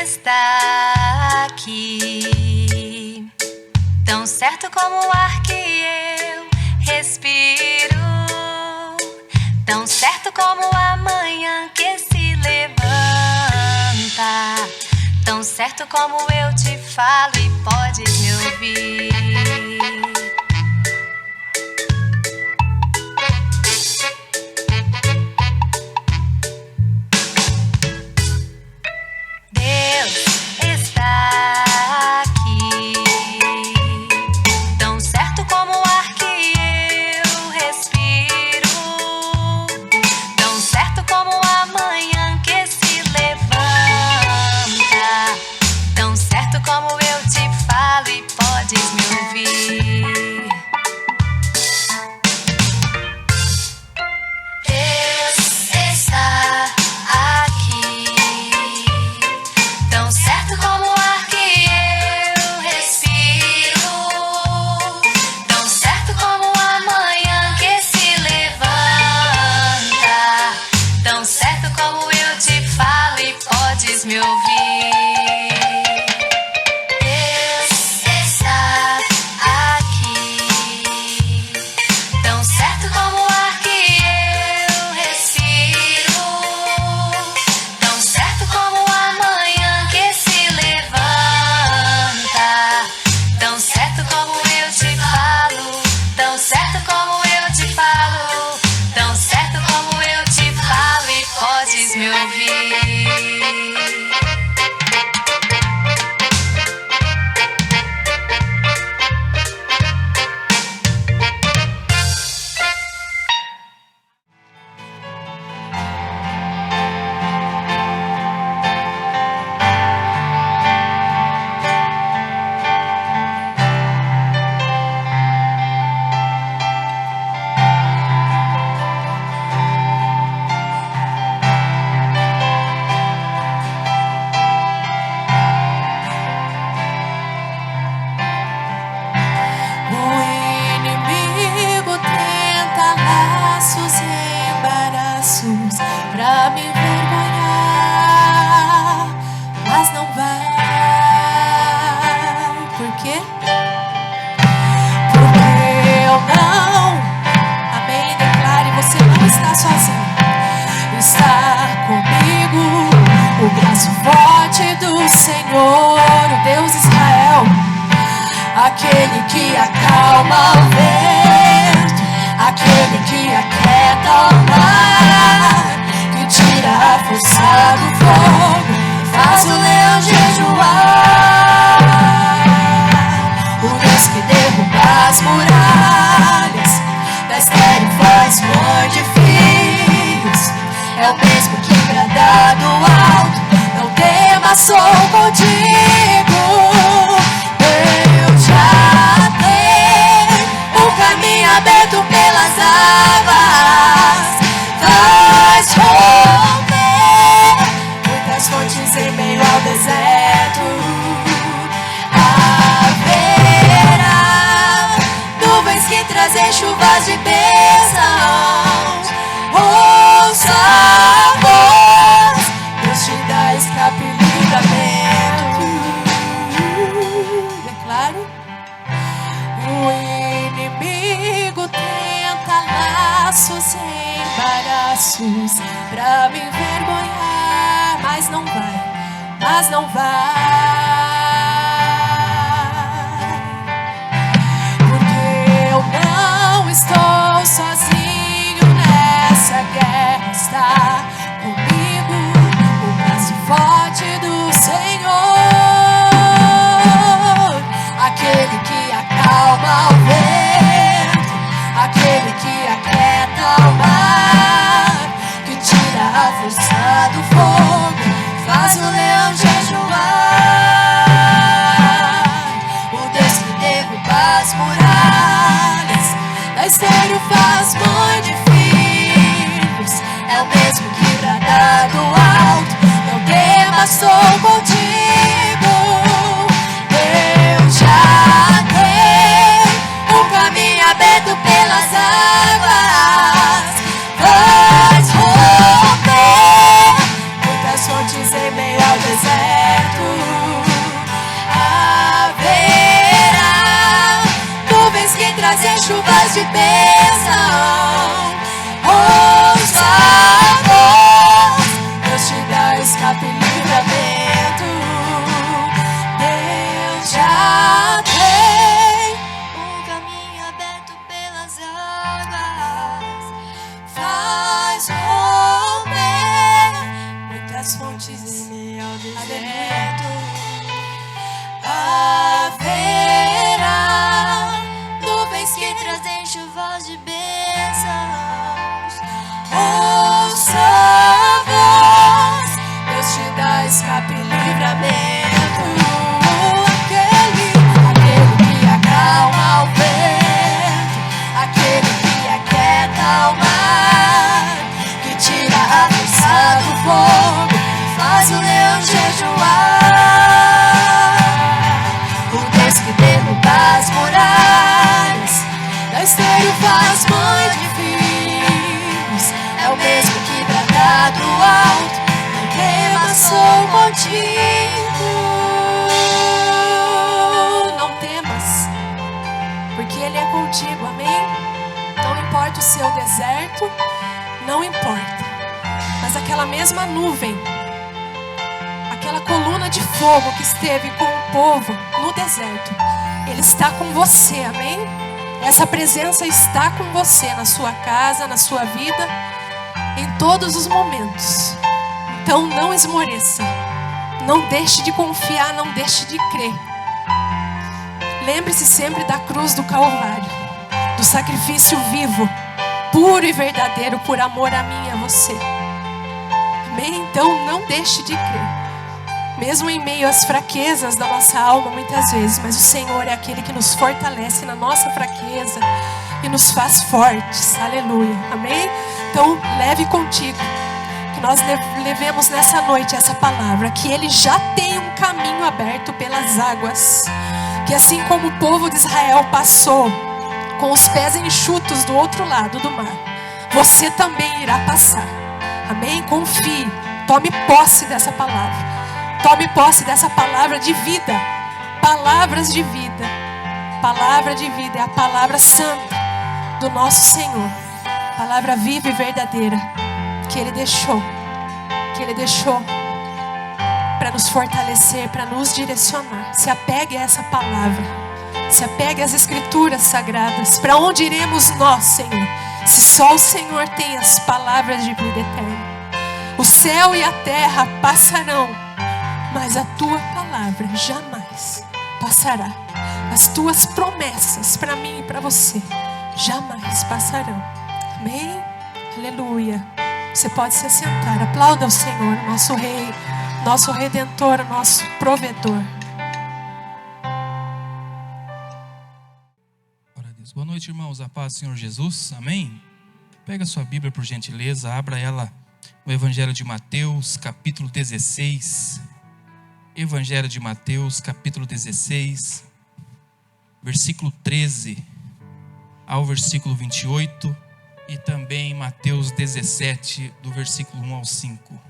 está aqui, tão certo como o ar que eu respiro, tão certo como a manhã que se levanta, tão certo como eu te falo e podes me ouvir. Me ouvir. Deus está aqui, tão certo como o ar que eu respiro, tão certo como a manhã que se levanta, tão certo como eu te falo, tão certo como eu te falo, tão certo como eu te falo e podes me ouvir. Pra me envergonhar, mas não vai. Por quê? Porque eu não, amém, declare, você não está sozinho. Está comigo o braço forte do Senhor, o Deus de Israel, aquele que acalma o vento, aquele que aquieta o mar, tira a força do fogo, faz o leão jejuar. O Deus que derruba as muralhas, da estéril faz mãe de filhos, é o mesmo que brada do alto, não temas, sou contigo. Eu já tenho um caminho aberto pelas águas, faz romper muitas fontes em meio ao deserto. Haverá nuvens que trazem chuvas de bênçãos. Ouça a voz, Deus te dá escape e livramento. Declaro: o inimigo tenta laços e embaraços pra me envergonhar, mas não vai, mas não vai. Porque eu não estou sozinho nessa guerra, está comigo o braço forte do Senhor, aquele que acalma o vento, aquele que aquieta o mar, que tira a força do fogo, faz o leão jejuar. O Deus que derruba as muralhas, da estéril faz mãe de filhos, é o mesmo que brada do alto, não temas, sou contigo. Eu já tenho um caminho aberto pelas águas, faz romper muitas fontes em meio ao deserto. fortes. Aleluia. Haverá nuvens que trazem chuvas de bênçãos. Ouça a voz, Deus te dá escape e livramento. Aquele que acalma o vento, aquele que aquieta o mar, que tira a força do fogo, faz o leão jejuar. O Deus que derruba as muralhas, da esteio faz mãe de filhos, é o mesmo que brada do alto, sou contigo. Não temas, porque Ele é contigo, amém? Não importa o seu deserto, não importa. Mas aquela mesma nuvem, aquela coluna de fogo que esteve com o povo no deserto, Ele está com você, amém? Essa presença está com você na sua casa, na sua vida, em todos os momentos. Então não esmoreça, não deixe de confiar, não deixe de crer. Lembre-se sempre da cruz do Calvário, do sacrifício vivo, puro e verdadeiro, por amor a mim e a você. Amém? Então não deixe de crer, mesmo em meio às fraquezas da nossa alma muitas vezes, mas o Senhor é aquele que nos fortalece na nossa fraqueza e nos faz fortes. Aleluia, amém? Então leve contigo, que nós levemos nessa noite essa palavra, que Ele já tem um caminho aberto pelas águas, que assim como o povo de Israel passou com os pés enxutos do outro lado do mar, você também irá passar, amém? Confie, tome posse dessa palavra, tome posse dessa palavra de vida, palavras de vida. Palavra de vida é a palavra santa do nosso Senhor, palavra viva e verdadeira, que Ele deixou para nos fortalecer, para nos direcionar. Se apegue a essa palavra, se apegue às escrituras sagradas. Para onde iremos nós, Senhor, se só o Senhor tem as palavras de vida eterna? O céu e a terra passarão, mas a tua palavra jamais passará. As tuas promessas para mim e para você jamais passarão. Amém? Aleluia. Você pode se assentar. Aplauda o Senhor, nosso Rei, nosso Redentor, nosso Provedor. Glória a Deus. Boa noite, irmãos. A paz do Senhor Jesus. Amém? Pega a sua Bíblia, por gentileza. Abra ela no Evangelho de Mateus, capítulo 16. Evangelho de Mateus, capítulo 16, versículo 13 ao versículo 28. E também Mateus 17, do versículo 1 ao 5.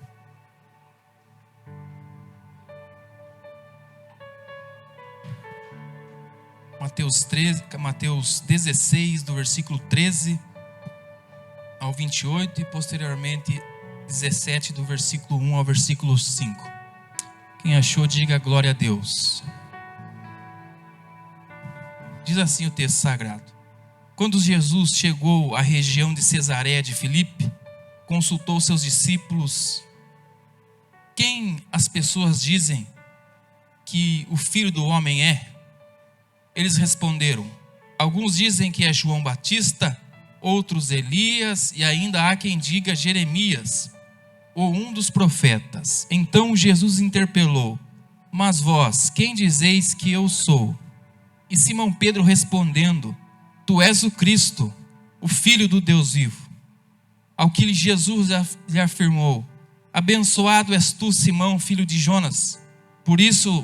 Mateus 16, do versículo 13 ao 28. E posteriormente 17, do versículo 1 ao versículo 5. Quem achou, diga glória a Deus. Diz assim o texto sagrado. Quando Jesus chegou à região de Cesareia de Filipe, consultou seus discípulos: quem as pessoas dizem que o Filho do Homem é? Eles responderam: alguns dizem que é João Batista, outros Elias, e ainda há quem diga Jeremias, ou um dos profetas. Então Jesus interpelou: mas vós, quem dizeis que eu sou? E Simão Pedro respondendo: tu és o Cristo, o Filho do Deus vivo. Ao que Jesus lhe afirmou: abençoado és tu, Simão, filho de Jonas,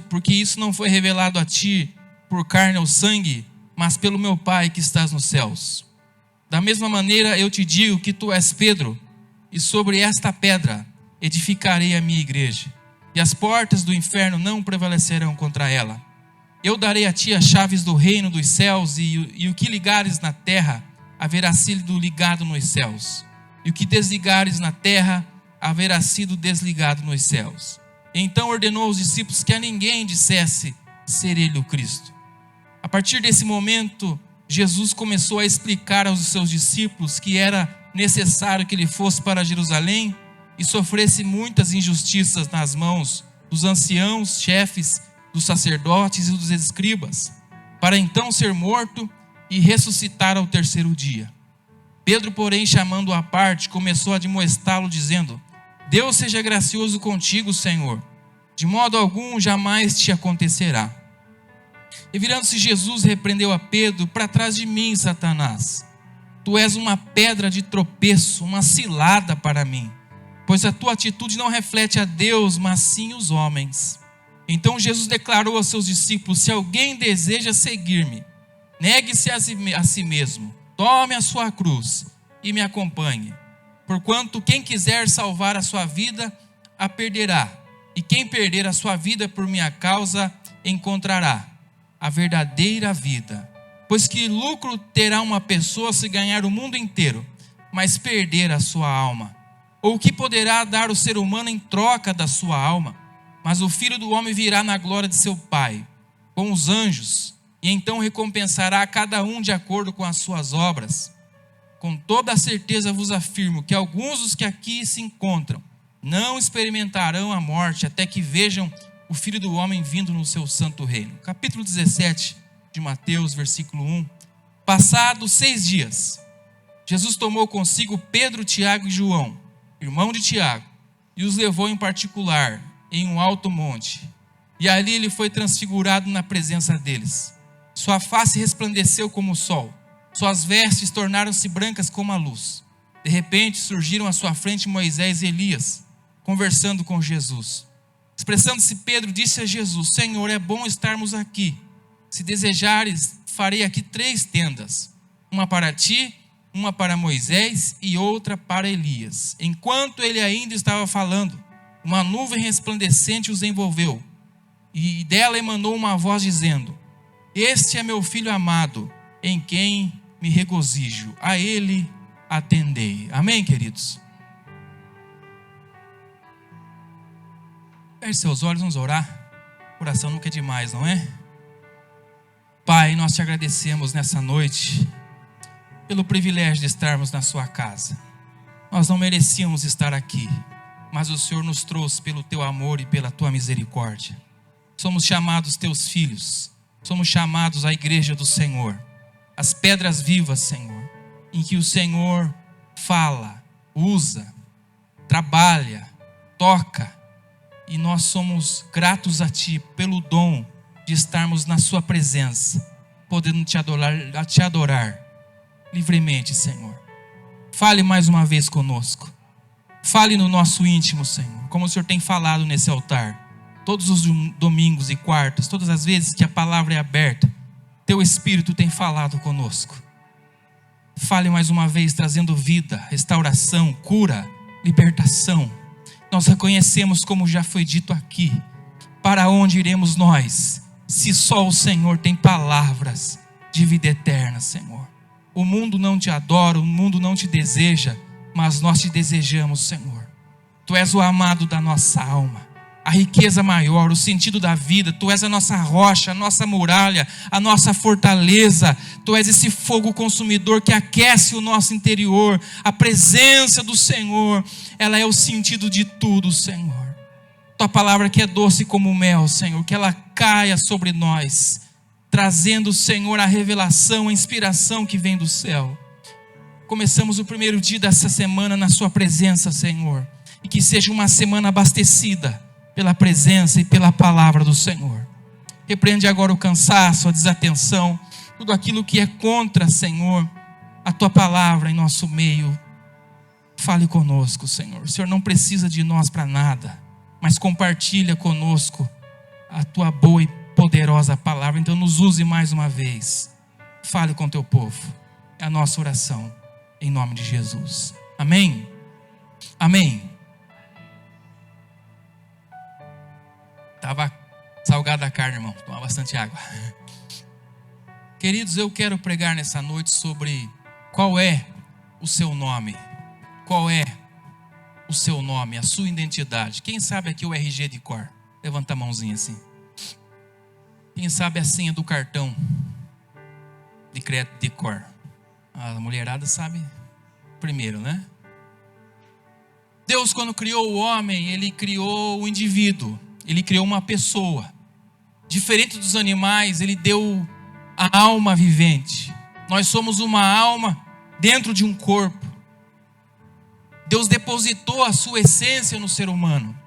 porque isso não foi revelado a ti por carne ou sangue, mas pelo meu Pai que estás nos céus. Da mesma maneira eu te digo que tu és Pedro, e sobre esta pedra edificarei a minha igreja, e as portas do inferno não prevalecerão contra ela. Eu darei a ti as chaves do reino dos céus, e o que ligares na terra haverá sido ligado nos céus, e o que desligares na terra haverá sido desligado nos céus. Então ordenou aos discípulos que a ninguém dissesse ser ele o Cristo. A partir desse momento, Jesus começou a explicar aos seus discípulos que era necessário que ele fosse para Jerusalém e sofresse muitas injustiças nas mãos dos anciãos, chefes, dos sacerdotes e dos escribas, para então ser morto e ressuscitar ao terceiro dia. Pedro, porém, chamando-o à parte, começou a admoestá-lo, dizendo: Deus seja gracioso contigo, Senhor, de modo algum jamais te acontecerá. E virando-se Jesus, repreendeu a Pedro: para trás de mim, Satanás. Tu és uma pedra de tropeço, uma cilada para mim, pois a tua atitude não reflete a Deus, mas sim os homens. Então Jesus declarou aos seus discípulos: se alguém deseja seguir-me, negue-se a si mesmo, tome a sua cruz e me acompanhe. Porquanto quem quiser salvar a sua vida, a perderá. E quem perder a sua vida por minha causa, encontrará a verdadeira vida. Pois que lucro terá uma pessoa se ganhar o mundo inteiro, mas perder a sua alma? Ou o que poderá dar o ser humano em troca da sua alma? Mas o Filho do Homem virá na glória de seu Pai, com os anjos, e então recompensará a cada um de acordo com as suas obras. Com toda a certeza vos afirmo que alguns dos que aqui se encontram não experimentarão a morte até que vejam o Filho do Homem vindo no seu santo reino. Capítulo 17 de Mateus, versículo 1. Passados 6 dias, Jesus tomou consigo Pedro, Tiago e João, irmão de Tiago, e os levou em particular em um alto monte. E ali ele foi transfigurado na presença deles. Sua face resplandeceu como o sol, suas vestes tornaram-se brancas como a luz. De repente surgiram à sua frente Moisés e Elias, conversando com Jesus. Expressando-se Pedro, disse a Jesus: Senhor, é bom estarmos aqui. Se desejares, farei aqui 3 tendas, uma para ti, uma para Moisés e outra para Elias. Enquanto ele ainda estava falando, uma nuvem resplandecente os envolveu, e dela emanou uma voz dizendo: Este é meu filho amado, em quem me regozijo, a ele atendei. Amém, queridos? Feche seus olhos, vamos orar. Oração nunca é demais, não é? Pai, nós te agradecemos nessa noite pelo privilégio de estarmos na sua casa. Nós não merecíamos estar aqui, mas o Senhor nos trouxe pelo teu amor e pela tua misericórdia. Somos chamados teus filhos, somos chamados à igreja do Senhor, as pedras vivas, Senhor, em que o Senhor fala, usa, trabalha, toca, e nós somos gratos a ti pelo dom de estarmos na sua presença, podendo te adorar livremente, Senhor. Fale mais uma vez conosco. Fale no nosso íntimo, Senhor, como o Senhor tem falado nesse altar, todos os domingos e quartas, todas as vezes que a palavra é aberta, teu Espírito tem falado conosco. Fale mais uma vez, trazendo vida, restauração, cura, libertação. Nós reconhecemos, como já foi dito aqui, para onde iremos nós, se só o Senhor tem palavras de vida eterna, Senhor. O mundo não te adora, o mundo não te deseja, mas nós te desejamos, Senhor. Tu és o amado da nossa alma, a riqueza maior, o sentido da vida. Tu és a nossa rocha, a nossa muralha, a nossa fortaleza. Tu és esse fogo consumidor que aquece o nosso interior. A presença do Senhor, ela é o sentido de tudo, Senhor. Tua palavra que é doce como mel, Senhor, que ela caia sobre nós, trazendo, Senhor, a revelação, a inspiração que vem do céu. Começamos o primeiro dia dessa semana na sua presença, Senhor, e que seja uma semana abastecida pela presença e pela palavra do Senhor. Repreende agora o cansaço, a desatenção, tudo aquilo que é contra, Senhor, a tua palavra em nosso meio. Fale conosco, Senhor. O Senhor não precisa de nós para nada, mas compartilha conosco a tua boa e poderosa palavra. Então nos use mais uma vez. Fale com teu povo. É a nossa oração, em nome de Jesus. Amém? Amém. Estava salgada a carne, irmão. Toma bastante água. Queridos, eu quero pregar nessa noite sobre qual é o seu nome. Qual é o seu nome, a sua identidade. Quem sabe aqui o RG de cor? Levanta a mãozinha assim. Quem sabe a senha do cartão de crédito de cor? A mulherada sabe primeiro, né? Deus, quando criou o homem, Ele criou o indivíduo, Ele criou uma pessoa. Diferente dos animais, Ele deu a alma vivente. Nós somos uma alma dentro de um corpo. Deus depositou a sua essência no ser humano.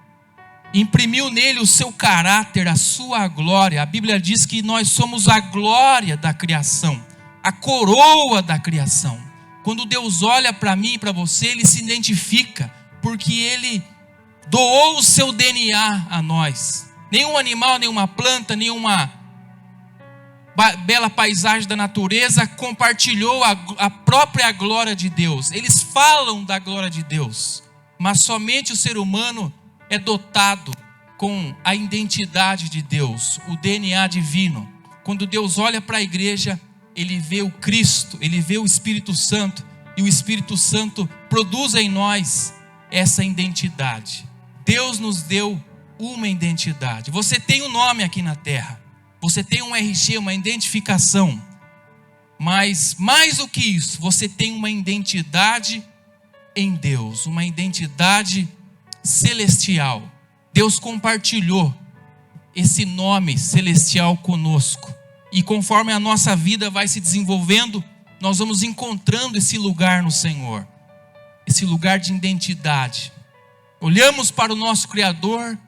Imprimiu nele o seu caráter, a sua glória. A Bíblia diz que nós somos a glória da criação, a coroa da criação. Quando Deus olha para mim e para você, Ele se identifica, porque Ele doou o seu DNA a nós. Nenhum animal, nenhuma planta, nenhuma bela paisagem da natureza compartilhou a própria glória de Deus. Eles falam da glória de Deus, mas somente o ser humano é dotado com a identidade de Deus, o DNA divino. Quando Deus olha para a igreja, Ele vê o Cristo, Ele vê o Espírito Santo, e o Espírito Santo produz em nós essa identidade. Deus nos deu uma identidade. Você tem um nome aqui na terra, você tem um RG, uma identificação, mas mais do que isso, você tem uma identidade em Deus, uma identidade celestial. Deus compartilhou esse nome celestial conosco, e conforme a nossa vida vai se desenvolvendo, nós vamos encontrando esse lugar no Senhor, esse lugar de identidade. Olhamos para o nosso Criador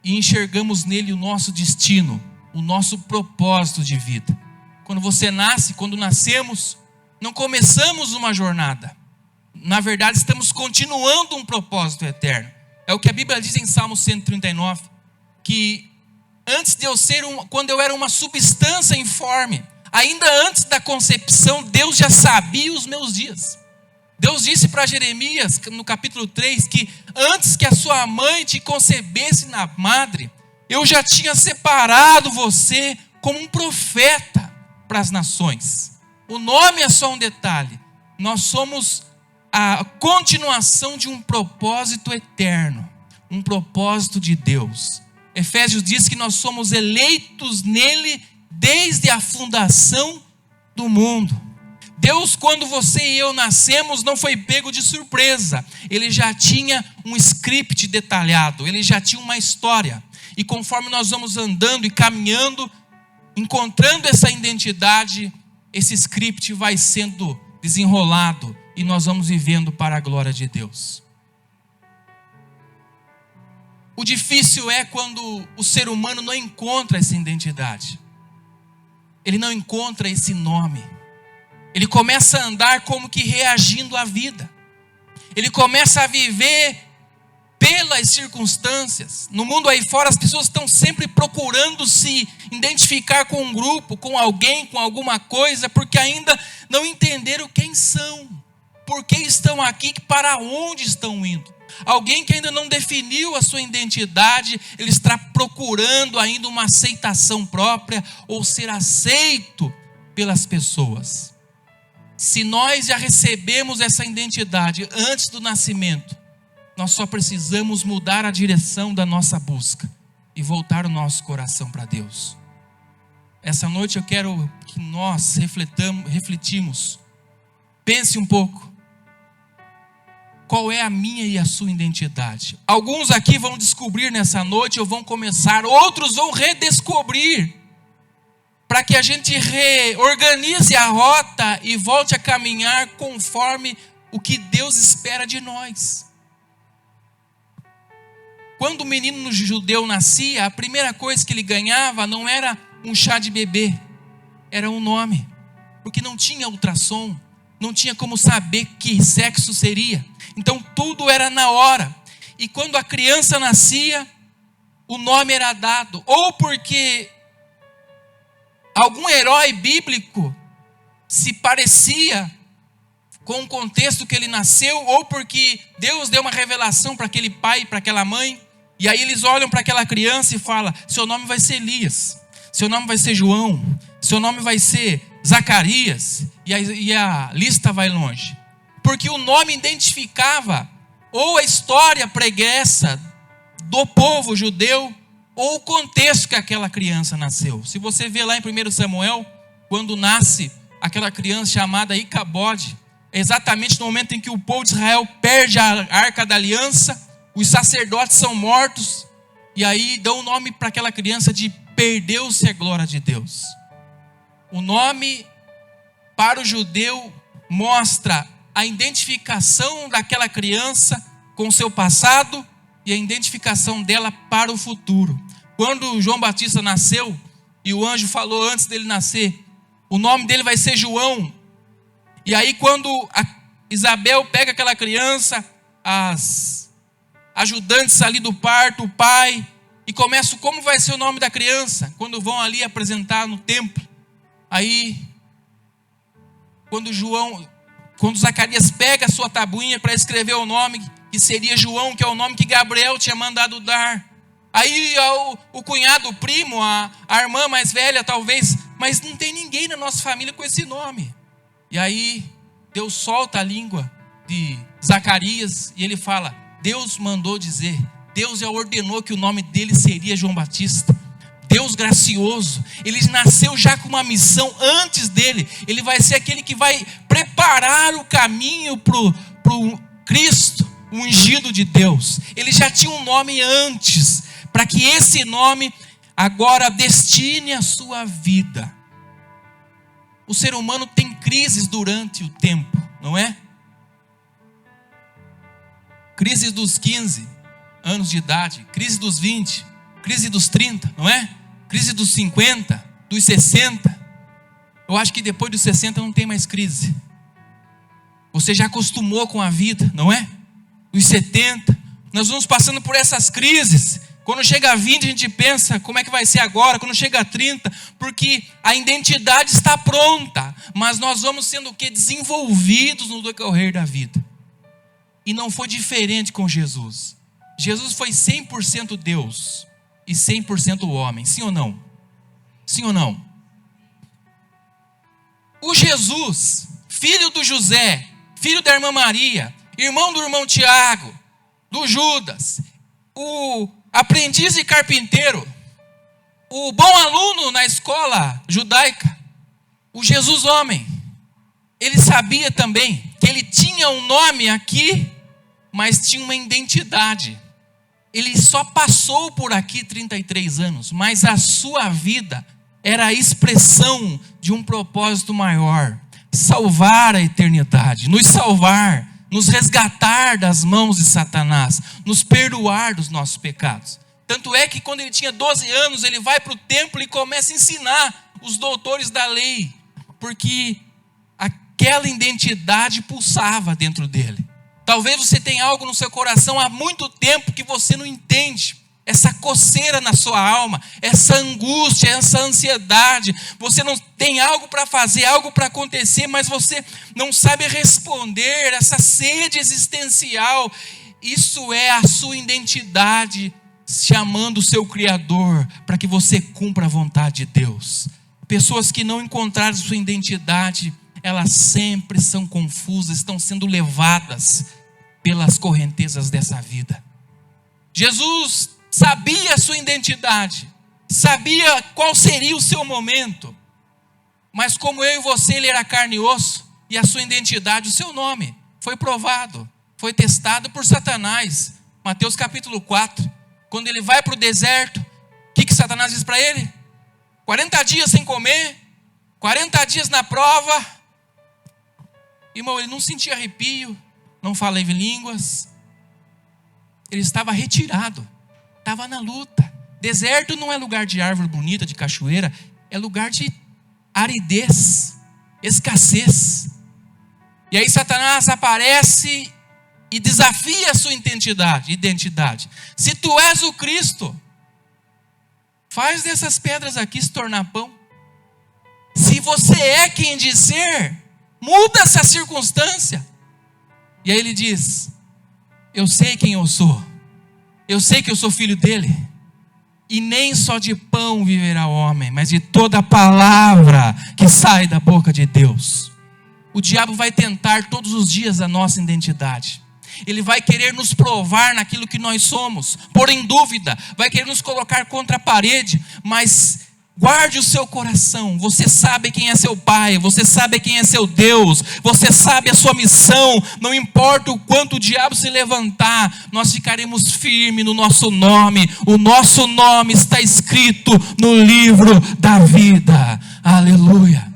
e enxergamos nele o nosso destino, o nosso propósito de vida. Quando você nasce, quando nascemos, não começamos uma jornada. Na verdade, estamos continuando um propósito eterno. É o que a Bíblia diz em Salmo 139, que antes de eu ser quando eu era uma substância informe, ainda antes da concepção, Deus já sabia os meus dias. Deus disse para Jeremias, no capítulo 3, que antes que a sua mãe te concebesse na madre, eu já tinha separado você como um profeta para as nações. O nome é só um detalhe. Nós somos a continuação de um propósito eterno, um propósito de Deus. Efésios diz que nós somos eleitos nele desde a fundação do mundo. Deus, quando você e eu nascemos, não foi pego de surpresa. Ele já tinha um script detalhado, ele já tinha uma história. E conforme nós vamos andando e caminhando, encontrando essa identidade, esse script vai sendo desenrolado e nós vamos vivendo para a glória de Deus. O difícil é quando o ser humano não encontra essa identidade. Ele não encontra esse nome. Ele começa a andar como que reagindo à vida. Ele começa a viver pelas circunstâncias. No mundo aí fora, as pessoas estão sempre procurando se identificar com um grupo, com alguém, com alguma coisa, porque ainda não entenderam quem são, por que estão aqui, para onde estão indo. Alguém que ainda não definiu a sua identidade, ele está procurando ainda uma aceitação própria ou ser aceito pelas pessoas. Se nós já recebemos essa identidade antes do nascimento, nós só precisamos mudar a direção da nossa busca e voltar o nosso coração para Deus. Essa noite eu quero que nós refletimos. Pense um pouco. Qual é a minha e a sua identidade? Alguns aqui vão descobrir nessa noite, ou vão começar, outros vão redescobrir, para que a gente reorganize a rota e volte a caminhar conforme o que Deus espera de nós. Quando o menino judeu nascia, a primeira coisa que ele ganhava não era um chá de bebê, era um nome, porque não tinha ultrassom, não tinha como saber que sexo seria. Então tudo era na hora. E quando a criança nascia, o nome era dado, ou porque algum herói bíblico se parecia com o contexto que ele nasceu, ou porque Deus deu uma revelação para aquele pai e para aquela mãe, e aí eles olham para aquela criança e falam: seu nome vai ser Elias, seu nome vai ser João, seu nome vai ser Zacarias, e a lista vai longe. Porque o nome identificava ou a história pregressa do povo judeu, ou o contexto que aquela criança nasceu. Se você vê lá em 1 Samuel, quando nasce aquela criança chamada Icabode, exatamente no momento em que o povo de Israel perde a Arca da Aliança, os sacerdotes são mortos, e aí dão o nome para aquela criança de perdeu-se a glória de Deus. O nome para o judeu mostra a identificação daquela criança com o seu passado e a identificação dela para o futuro. Quando João Batista nasceu, e o anjo falou antes dele nascer, o nome dele vai ser João. E aí quando Isabel pega aquela criança, as ajudantes ali do parto, o pai, e começam como vai ser o nome da criança, quando vão ali apresentar no templo. Aí, quando Zacarias pega a sua tabuinha para escrever o nome, que seria João, que é o nome que Gabriel tinha mandado dar. Aí o cunhado, o primo, a irmã mais velha talvez, mas não tem ninguém na nossa família com esse nome. E aí Deus solta a língua de Zacarias e ele fala, Deus mandou dizer, Deus já ordenou que o nome dele seria João Batista. Deus gracioso, ele nasceu já com uma missão antes dele. Ele vai ser aquele que vai preparar o caminho para o Cristo, o ungido de Deus. Ele já tinha um nome antes, para que esse nome agora destine a sua vida. O ser humano tem crises durante o tempo, não é? Crise dos 15 anos de idade, crise dos 20, crise dos 30, não é? Crise dos 50, dos 60. Eu acho que depois dos 60 não tem mais crise. Você já acostumou com a vida, não é? Os 70, nós vamos passando por essas crises. Quando chega a 20 a gente pensa, como é que vai ser agora? Quando chega a 30, porque a identidade está pronta, mas nós vamos sendo o quê? Desenvolvidos no decorrer da vida. E não foi diferente com Jesus. Jesus foi 100% Deus e 100% homem, sim ou não? Sim ou não? O Jesus, filho do José, filho da irmã Maria, irmão do irmão Tiago, do Judas, o aprendiz de carpinteiro, o bom aluno na escola judaica, o Jesus homem, ele sabia também que ele tinha um nome aqui, mas tinha uma identidade. Ele só passou por aqui 33 anos, mas a sua vida era a expressão de um propósito maior, salvar a eternidade, nos salvar, nos resgatar das mãos de Satanás, nos perdoar dos nossos pecados. Tanto é que quando ele tinha 12 anos, ele vai para o templo e começa a ensinar os doutores da lei, porque aquela identidade pulsava dentro dele. Talvez você tenha algo no seu coração há muito tempo que você não entende. Essa coceira na sua alma, essa angústia, essa ansiedade. Você não tem algo para fazer, algo para acontecer, mas você não sabe responder. Essa sede existencial, isso é a sua identidade chamando o seu Criador para que você cumpra a vontade de Deus. Pessoas que não encontraram sua identidade, elas sempre são confusas, estão sendo levadas pelas correntezas dessa vida. Jesus sabia a sua identidade, sabia qual seria o seu momento, mas como eu e você, ele era carne e osso, e a sua identidade, o seu nome, foi provado, foi testado por Satanás. Mateus capítulo 4, quando ele vai para o deserto, o que Satanás diz para ele? 40 dias sem comer, 40 dias na prova. Irmão, ele não sentia arrepio, não falava em línguas, ele estava retirado, estava na luta. Deserto não é lugar de árvore bonita, de cachoeira, é lugar de aridez, escassez. E aí Satanás aparece e desafia a sua identidade. Se tu és o Cristo, faz dessas pedras aqui se tornar pão. Se você é quem diz ser, muda essa circunstância. E aí ele diz, eu sei quem eu sou. Eu sei que eu sou filho dele. E nem só de pão viverá o homem, mas de toda a palavra que sai da boca de Deus. O diabo vai tentar todos os dias a nossa identidade. Ele vai querer nos provar naquilo que nós somos, pôr em dúvida, vai querer nos colocar contra a parede, mas Guarde o seu coração. Você sabe quem é seu Pai, você sabe quem é seu Deus, você sabe a sua missão. Não importa o quanto o diabo se levantar, nós ficaremos firmes no nosso nome. O nosso nome está escrito no livro da vida. Aleluia.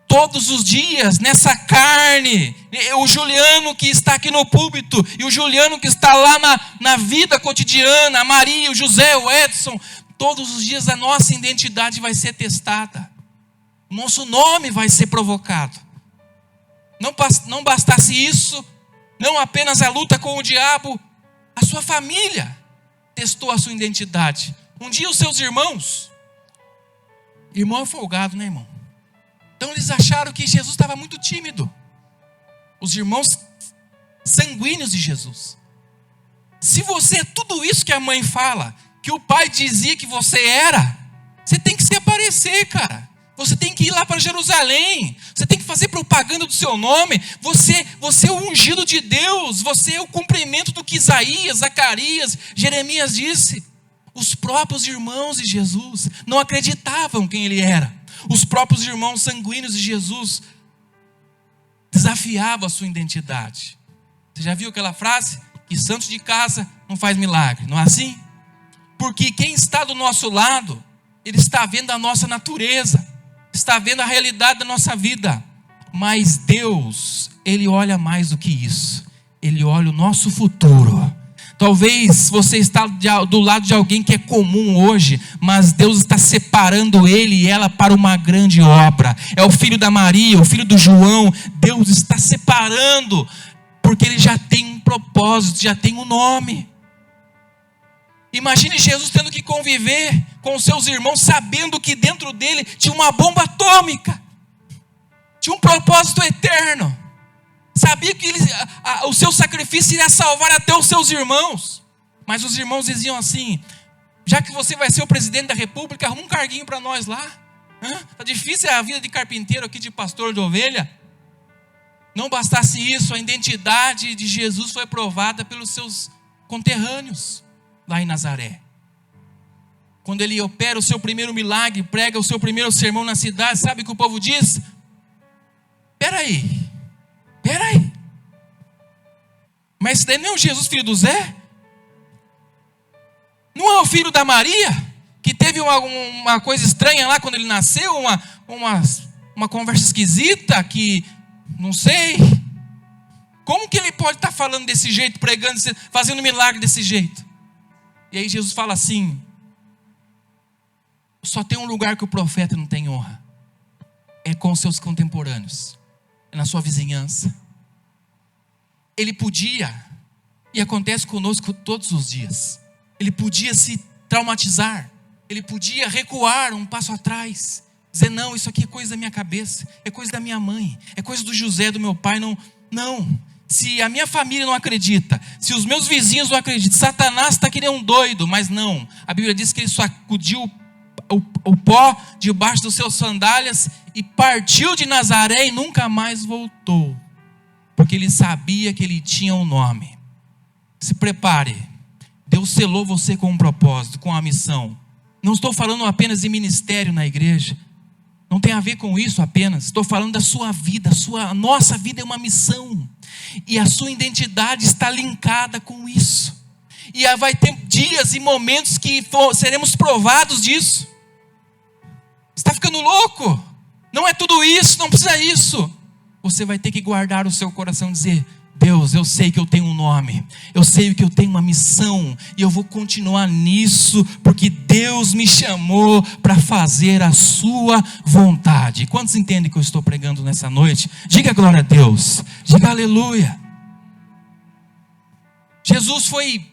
Todos os dias, nessa carne, o Juliano que está aqui no púlpito, e o Juliano que está lá na vida cotidiana, a Maria, o José, o Edson, todos os dias a nossa identidade vai ser testada. O nosso nome vai ser provocado. Não bastasse isso, não apenas a luta com o diabo, a sua família testou a sua identidade. Um dia os seus irmão é folgado, né, irmão? Então eles acharam que Jesus estava muito tímido. Os irmãos sanguíneos de Jesus. Se você é tudo isso que a mãe fala, que o pai dizia que você era, você tem que se aparecer, cara. Você tem que ir lá para Jerusalém. Você tem que fazer propaganda do seu nome. Você é o ungido de Deus. Você é o cumprimento do que Isaías, Zacarias, Jeremias disse. Os próprios irmãos de Jesus não acreditavam quem ele era. Os próprios irmãos sanguíneos de Jesus desafiavam a sua identidade. Você já viu aquela frase? Que santo de casa não faz milagre, não é assim? Porque quem está do nosso lado, ele está vendo a nossa natureza, está vendo a realidade da nossa vida. Mas Deus, ele olha mais do que isso. Ele olha o nosso futuro. Talvez você está do lado de alguém que é comum hoje, mas Deus está separando ele e ela para uma grande obra. É o filho da Maria, o filho do João. Deus está separando, porque ele já tem um propósito, já tem um nome. Imagine Jesus tendo que conviver com os seus irmãos, sabendo que dentro dele tinha uma bomba atômica, tinha um propósito eterno. Sabia que o seu sacrifício iria salvar até os seus irmãos. Mas os irmãos diziam assim: já que você vai ser o presidente da república, arruma um carguinho para nós lá. Está difícil a vida de carpinteiro aqui, de pastor de ovelha. Não bastasse isso, a identidade de Jesus foi provada pelos seus conterrâneos lá em Nazaré. Quando ele opera o seu primeiro milagre, prega o seu primeiro sermão na cidade, sabe o que o povo diz? Peraí, mas esse daí não é o Jesus filho do Zé? Não é o filho da Maria? Que teve uma coisa estranha lá quando ele nasceu, uma conversa esquisita, que não sei. Como que ele pode estar falando desse jeito, pregando, fazendo milagre desse jeito? E aí Jesus fala assim: só tem um lugar que o profeta não tem honra, é com os seus contemporâneos, é na sua vizinhança. Ele podia, e acontece conosco todos os dias, ele podia se traumatizar, ele podia recuar um passo atrás, dizer: não, isso aqui é coisa da minha cabeça, é coisa da minha mãe, é coisa do José, do meu pai. Não, se a minha família não acredita, se os meus vizinhos não acreditam, Satanás está que nem um doido. Mas não, a Bíblia diz que ele sacudiu o pó debaixo dos seus sandálias e partiu de Nazaré e nunca mais voltou, porque ele sabia que ele tinha um nome. Se prepare, Deus selou você com um propósito, com uma missão. Não estou falando apenas de ministério na igreja, não tem a ver com isso apenas. Estou falando da sua vida. A nossa vida é uma missão, e a sua identidade está linkada com isso. E vai ter dias e momentos que seremos provados disso. Está ficando louco? Não é tudo isso, não precisa isso. Você vai ter que guardar o seu coração e dizer: Deus, eu sei que eu tenho um nome, eu sei que eu tenho uma missão, e eu vou continuar nisso, porque Deus me chamou para fazer a sua vontade. Quantos entendem que eu estou pregando nessa noite? Diga glória a Deus, diga aleluia. Jesus foi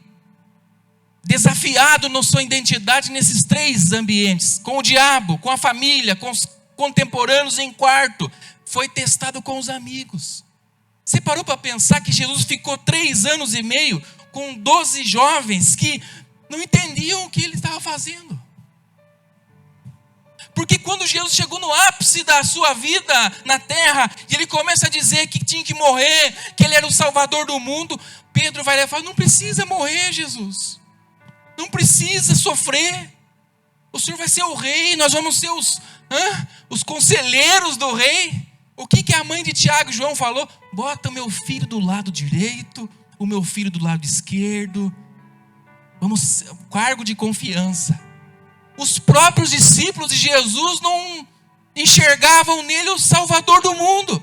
desafiado na sua identidade nesses três ambientes: com o diabo, com a família, com os contemporâneos em quarto. Foi testado com os amigos. Você parou para pensar que Jesus ficou 3 anos e meio com 12 jovens que não entendiam o que ele estava fazendo? Porque quando Jesus chegou no ápice da sua vida na terra, e ele começa a dizer que tinha que morrer, que ele era o salvador do mundo, Pedro vai lá e fala: não precisa morrer, Jesus, não precisa sofrer, O Senhor vai ser o rei, nós vamos ser os conselheiros do rei. O que a mãe de Tiago e João falou? Bota o meu filho do lado direito, o meu filho do lado esquerdo. Vamos, cargo de confiança. Os próprios discípulos de Jesus não enxergavam nele o Salvador do mundo.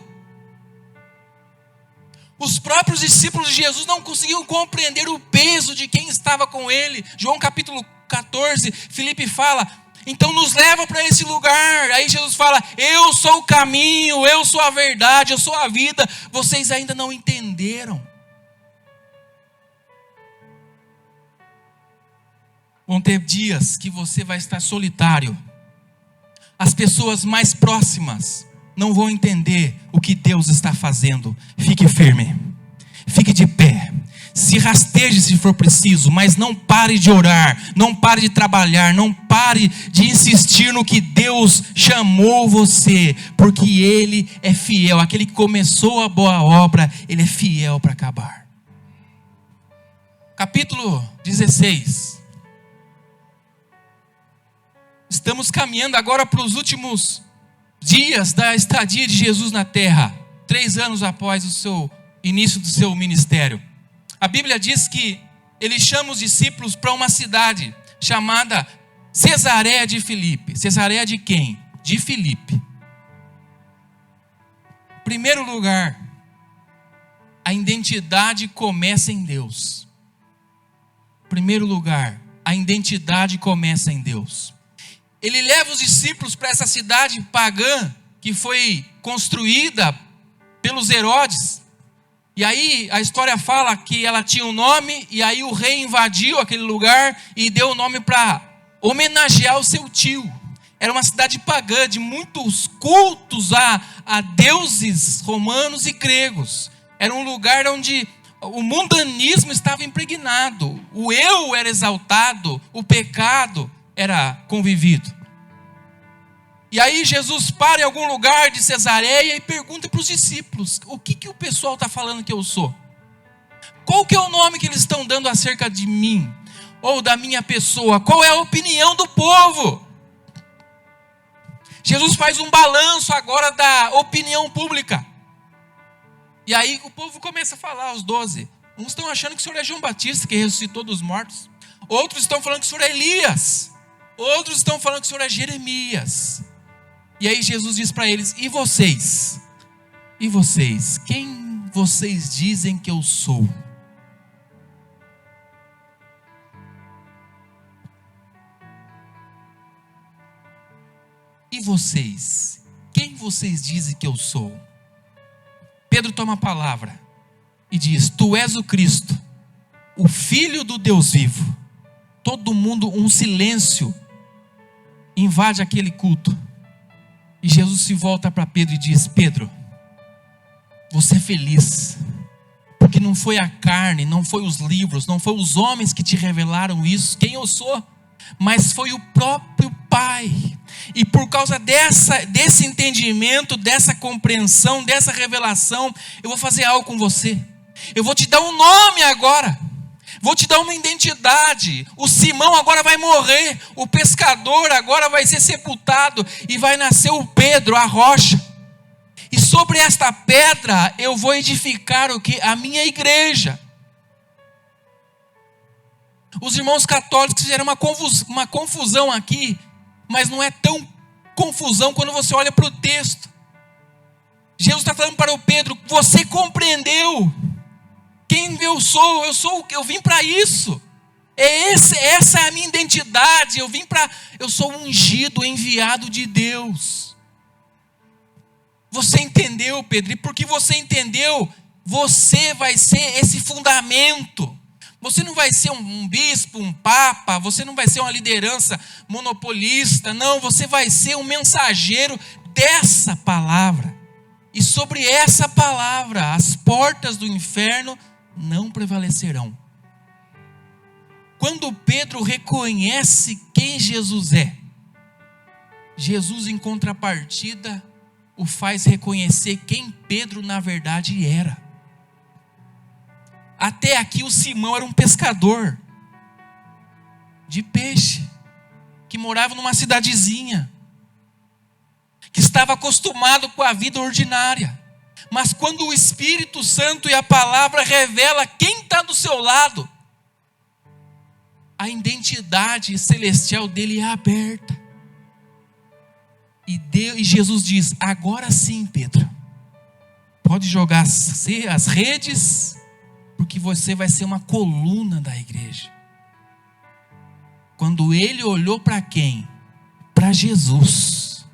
Os próprios discípulos de Jesus não conseguiam compreender o peso de quem estava com ele. João capítulo 14, Filipe fala, então nos leva para esse lugar. Aí Jesus fala, eu sou o caminho, eu sou a verdade, eu sou a vida. Vocês ainda não entenderam. Vão ter dias que você vai estar solitário. As pessoas mais próximas não vão entender o que Deus está fazendo. Fique firme, fique de pé, se rasteje se for preciso, mas não pare de orar, não pare de trabalhar, não pare de insistir no que Deus chamou você, porque Ele é fiel. Aquele que começou a boa obra, Ele é fiel para acabar. Capítulo 16. Estamos caminhando agora para os últimos dias da estadia de Jesus na terra, 3 anos após o seu início do seu ministério. A Bíblia diz que ele chama os discípulos para uma cidade chamada Cesareia de Filipe. Cesareia de quem? De Filipe. Primeiro lugar, a identidade começa em Deus. Primeiro lugar, a identidade começa em Deus. Ele leva os discípulos para essa cidade pagã que foi construída pelos Herodes. E aí a história fala que ela tinha um nome, e aí o rei invadiu aquele lugar e deu o nome para homenagear o seu tio. Era uma cidade pagã de muitos cultos a deuses romanos e gregos. Era um lugar onde o mundanismo estava impregnado. O eu era exaltado, o pecado era convivido. E aí Jesus para em algum lugar de Cesareia e pergunta para os discípulos, o que o pessoal está falando que eu sou? Qual que é o nome que eles estão dando acerca de mim? Ou da minha pessoa? Qual é a opinião do povo? Jesus faz um balanço agora da opinião pública. E aí o povo começa a falar, os 12. Uns estão achando que o Senhor é João Batista, que ressuscitou dos mortos. Outros estão falando que o Senhor é Elias. Outros estão falando que o Senhor é Jeremias. E aí Jesus diz para eles, e vocês? E vocês? Quem vocês dizem que eu sou? E vocês? Quem vocês dizem que eu sou? Pedro toma a palavra e diz, tu és o Cristo, o Filho do Deus vivo. Todo mundo, um silêncio invade aquele culto. E Jesus se volta para Pedro e diz, Pedro, você é feliz, porque não foi a carne, não foi os livros, não foi os homens que te revelaram isso, quem eu sou, mas foi o próprio Pai. E por causa desse entendimento, dessa compreensão, dessa revelação, eu vou fazer algo com você. Eu vou te dar um nome agora. Vou te dar uma identidade. O Simão agora vai morrer. O pescador agora vai ser sepultado. E vai nascer o Pedro, a rocha. E sobre esta pedra eu vou edificar o que? A minha igreja. Os irmãos católicos fizeram uma confusão aqui. Mas não é tão confusão quando você olha para o texto. Jesus está falando para o Pedro, você compreendeu quem eu sou, eu vim para isso. Essa é a minha identidade, eu sou ungido, enviado de Deus. Você entendeu, Pedro? E porque você entendeu, você vai ser esse fundamento. Você não vai ser um bispo, um papa, você não vai ser uma liderança monopolista, não, você vai ser um mensageiro dessa palavra. E sobre essa palavra, as portas do inferno não prevalecerão. Quando Pedro reconhece quem Jesus é, Jesus, em contrapartida, o faz reconhecer quem Pedro na verdade era. Até aqui o Simão era um pescador de peixe. que morava numa cidadezinha, que estava acostumado com a vida ordinária. Mas quando o Espírito Santo e a palavra revela quem está do seu lado, a identidade celestial dele é aberta. E Jesus diz: agora sim, Pedro, pode jogar as redes, porque você vai ser uma coluna da igreja. Quando ele olhou para quem? Para Jesus.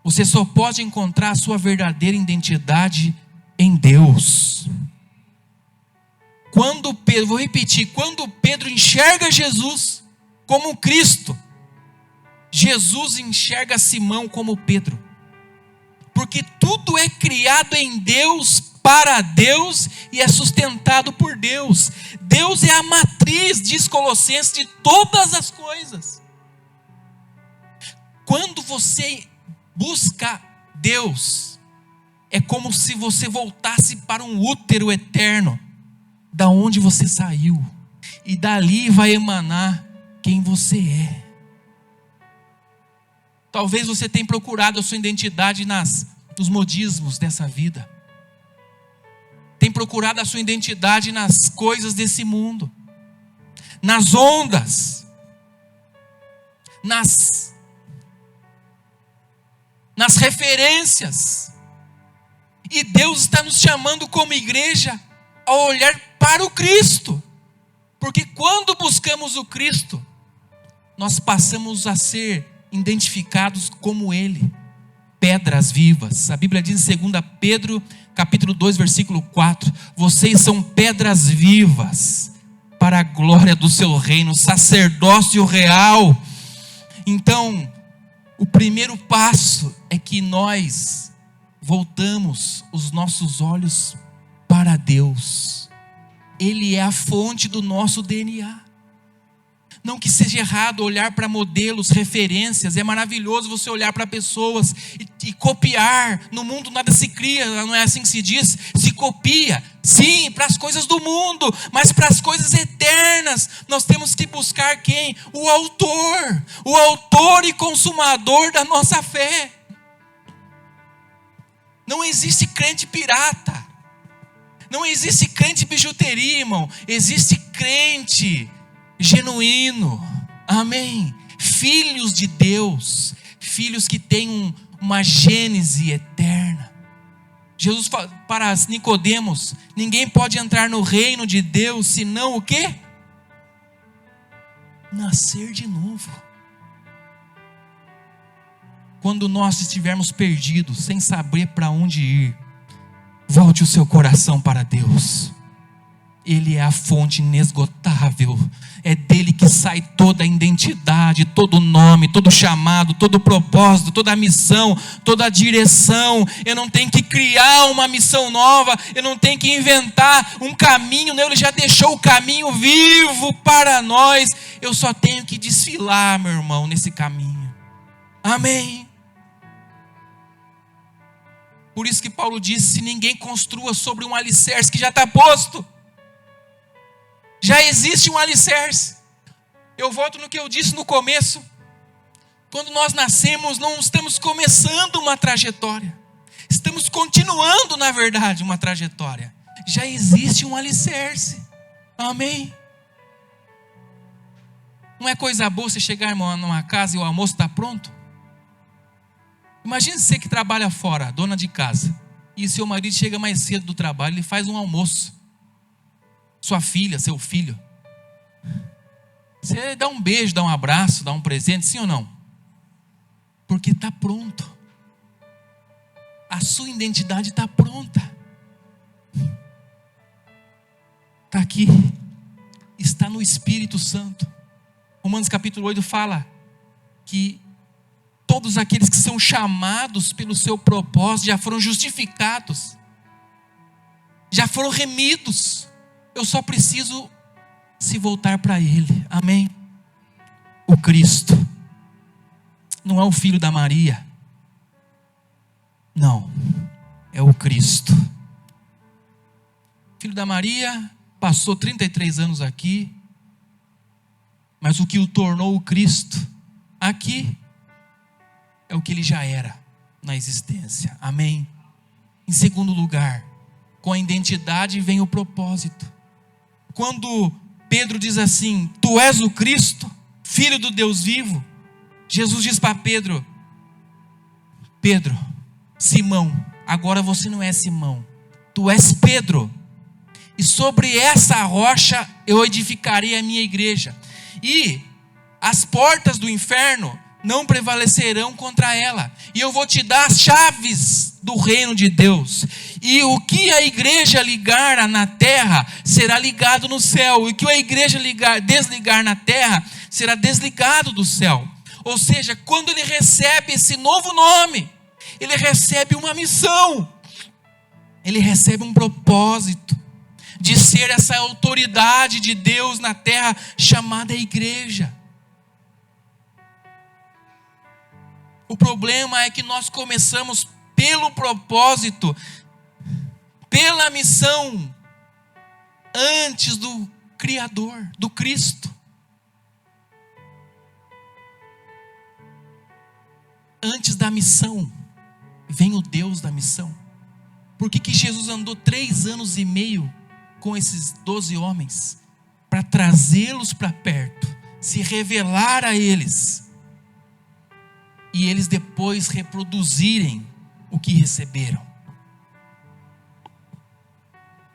Você só pode encontrar a sua verdadeira identidade em Deus. Quando Pedro, vou repetir, quando Pedro enxerga Jesus como Cristo, Jesus enxerga Simão como Pedro. Porque tudo é criado em Deus, para Deus e é sustentado por Deus. Deus é a matriz, diz Colossenses, de todas as coisas. Quando você busca Deus, é como se você voltasse para um útero eterno, da onde você saiu, e dali vai emanar quem você é. Talvez você tenha procurado a sua identidade nos modismos dessa vida, tem procurado a sua identidade nas coisas desse mundo, nas ondas, nas referências. E Deus está nos chamando como igreja a olhar para o Cristo, porque quando buscamos o Cristo, nós passamos a ser identificados como Ele, pedras vivas. A Bíblia diz em 2 Pedro capítulo 2, versículo 4, vocês são pedras vivas para a glória do seu reino, sacerdócio real. Então, o primeiro passo é que nós voltamos os nossos olhos para Deus. Ele é a fonte do nosso DNA. Não que seja errado olhar para modelos, referências. É maravilhoso você olhar para pessoas e copiar. No mundo nada se cria, não é assim que se diz? Se copia, sim, para as coisas do mundo, mas para as coisas eternas nós temos que buscar quem? O autor e consumador da nossa fé. Não existe crente pirata, não existe crente bijuteria, irmão. Existe crente genuíno, amém? Filhos de Deus, filhos que têm uma gênese eterna. Jesus fala para Nicodemos: ninguém pode entrar no reino de Deus senão o quê? Nascer de novo. Quando nós estivermos perdidos, sem saber para onde ir, volte o seu coração para Deus. Ele é a fonte inesgotável. É dele que sai toda a identidade, todo o nome, todo o chamado, todo o propósito, toda a missão, toda a direção. Eu não tenho que criar uma missão nova, eu não tenho que inventar um caminho, ele já deixou o caminho vivo para nós. Eu só tenho que desfilar, meu irmão, nesse caminho. Amém? Por isso que Paulo disse: se ninguém construa sobre um alicerce que já está posto. Já existe um alicerce. Eu volto no que eu disse no começo. Quando nós nascemos, não estamos começando uma trajetória. Estamos continuando, na verdade, uma trajetória. Já existe um alicerce. Amém? Não é coisa boa você chegar, irmão, numa casa e o almoço está pronto? Imagine você que trabalha fora, dona de casa, e seu marido chega mais cedo do trabalho, ele faz um almoço. Sua filha, seu filho, você dá um beijo, dá um abraço, dá um presente, sim ou não? Porque está pronto. A sua identidade está pronta. Está aqui. Está no Espírito Santo. Romanos capítulo 8 fala que todos aqueles que são chamados pelo seu propósito já foram justificados, já foram remidos. Eu só preciso se voltar para Ele. Amém? O Cristo não é o filho da Maria. Não, é o Cristo. Filho da Maria, passou 33 anos aqui, Mas o que o tornou o Cristo aqui é o que ele já era na existência. Amém? Em segundo lugar, com a identidade vem o propósito. Quando Pedro diz assim: tu és o Cristo, Filho do Deus vivo, Jesus diz para Pedro: Pedro, Simão, agora você não é Simão, tu és Pedro, e sobre essa rocha eu edificarei a minha igreja, e as portas do inferno não prevalecerão contra ela, e eu vou te dar as chaves do reino de Deus, e o que a igreja ligar na terra será ligado no céu, e o que a igreja desligar na terra será desligado do céu. Ou seja, quando ele recebe esse novo nome, ele recebe uma missão, ele recebe um propósito de ser essa autoridade de Deus na terra chamada igreja. O problema é que nós começamos pelo propósito, pela missão, antes do Criador, do Cristo. Antes da missão, vem o Deus da missão. Por que Jesus andou 3 anos e meio com esses 12 homens? Para trazê-los para perto, se revelar a eles, e eles depois reproduzirem o que receberam.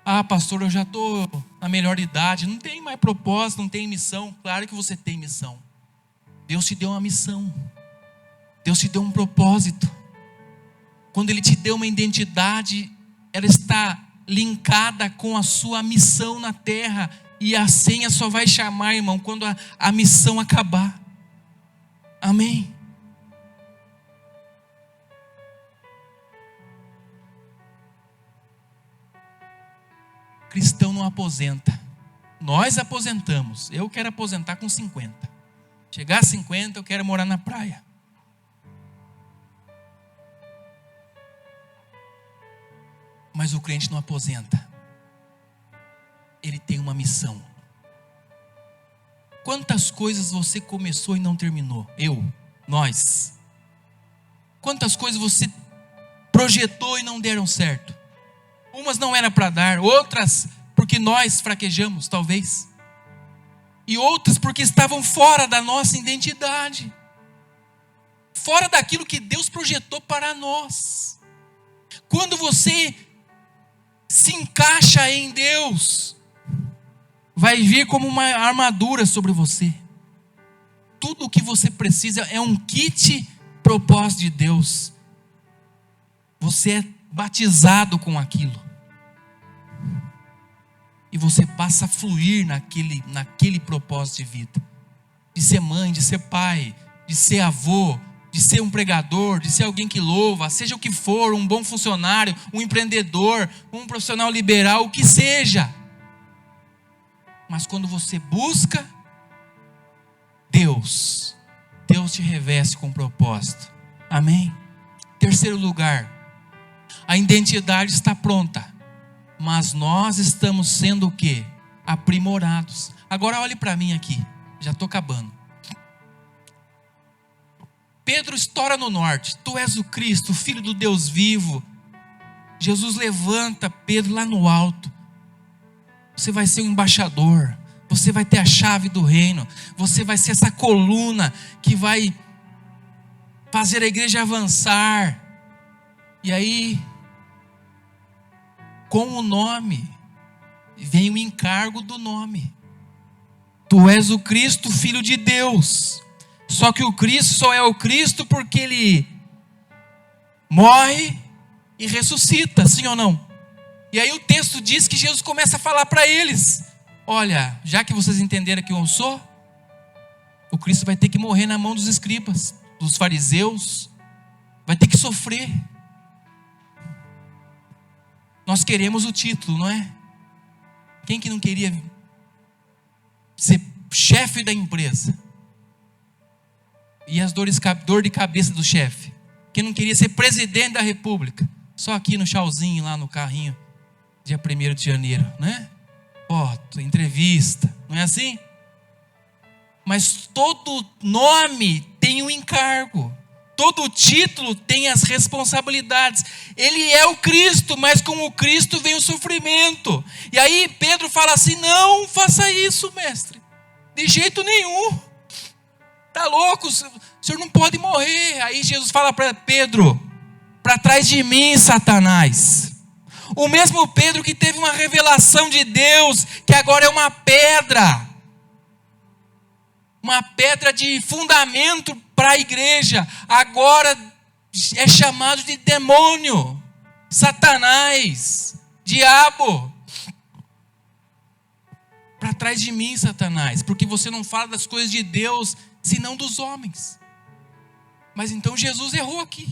Ah, pastor, eu já estou na melhor idade, não tem mais propósito, não tem missão. Claro que você tem missão. Deus te deu uma missão, Deus te deu um propósito. Quando Ele te deu uma identidade, ela está linkada com a sua missão na terra, e a senha só vai chamar, irmão, quando a missão acabar. Amém? Cristão não aposenta. Nós aposentamos. Eu quero aposentar com 50. Chegar a 50, eu quero morar na praia. Mas o crente não aposenta. Ele tem uma missão. Quantas coisas você começou e não terminou? Nós. Quantas coisas você projetou e não deram certo? Umas não era para dar, outras porque nós fraquejamos, talvez. E outras porque estavam fora da nossa identidade. Fora daquilo que Deus projetou para nós. Quando você se encaixa em Deus, vai vir como uma armadura sobre você. Tudo o que você precisa é um kit propósito de Deus. Você é batizado com aquilo. E você passa a fluir naquele propósito de vida. De ser mãe, de ser pai, de ser avô, de ser um pregador, de ser alguém que louva, seja o que for, um bom funcionário, um empreendedor, um profissional liberal, o que seja. Mas quando você busca Deus te reveste com propósito. Amém? Terceiro lugar, a identidade está pronta, mas nós estamos sendo o quê? Aprimorados. Agora olhe para mim aqui, já estou acabando. Pedro estoura no norte: tu és o Cristo, o Filho do Deus vivo. Jesus levanta Pedro lá no alto: você vai ser um embaixador, você vai ter a chave do reino, você vai ser essa coluna que vai fazer a igreja avançar. E aí, com o nome, vem o encargo do nome: tu és o Cristo, Filho de Deus. Só que o Cristo só é o Cristo porque Ele morre e ressuscita, sim ou não? E aí o texto diz que Jesus começa a falar para eles: olha, já que vocês entenderam que eu sou, o Cristo vai ter que morrer na mão dos escribas, dos fariseus, vai ter que sofrer. Nós queremos o título, não é? Quem que não queria ser chefe da empresa? E as dor de cabeça do chefe? Quem não queria ser presidente da república? Só aqui no chauzinho, lá no carrinho, dia 1º de janeiro, né? Foto, entrevista, não é assim? Mas todo nome tem um encargo. Todo título tem as responsabilidades. Ele é o Cristo, mas com o Cristo vem o sofrimento. E aí Pedro fala assim: não faça isso, mestre. De jeito nenhum. Está louco, o senhor não pode morrer. Aí Jesus fala para Pedro: para trás de mim, Satanás. O mesmo Pedro que teve uma revelação de Deus, que agora é uma pedra de fundamento para a igreja, agora é chamado de demônio, Satanás, diabo. Para trás de mim, Satanás, porque você não fala das coisas de Deus, senão dos homens. Mas então Jesus errou aqui.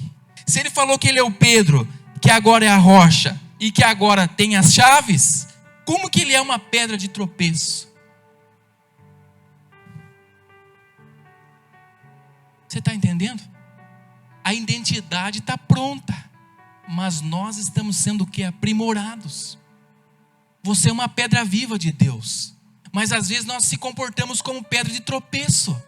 Se ele falou que ele é o Pedro, que agora é a rocha, e que agora tem as chaves, como que ele é uma pedra de tropeço? Você está entendendo? A identidade está pronta, mas nós estamos sendo o que? Aprimorados. Você é uma pedra viva de Deus, mas às vezes nós se comportamos como pedra de tropeço.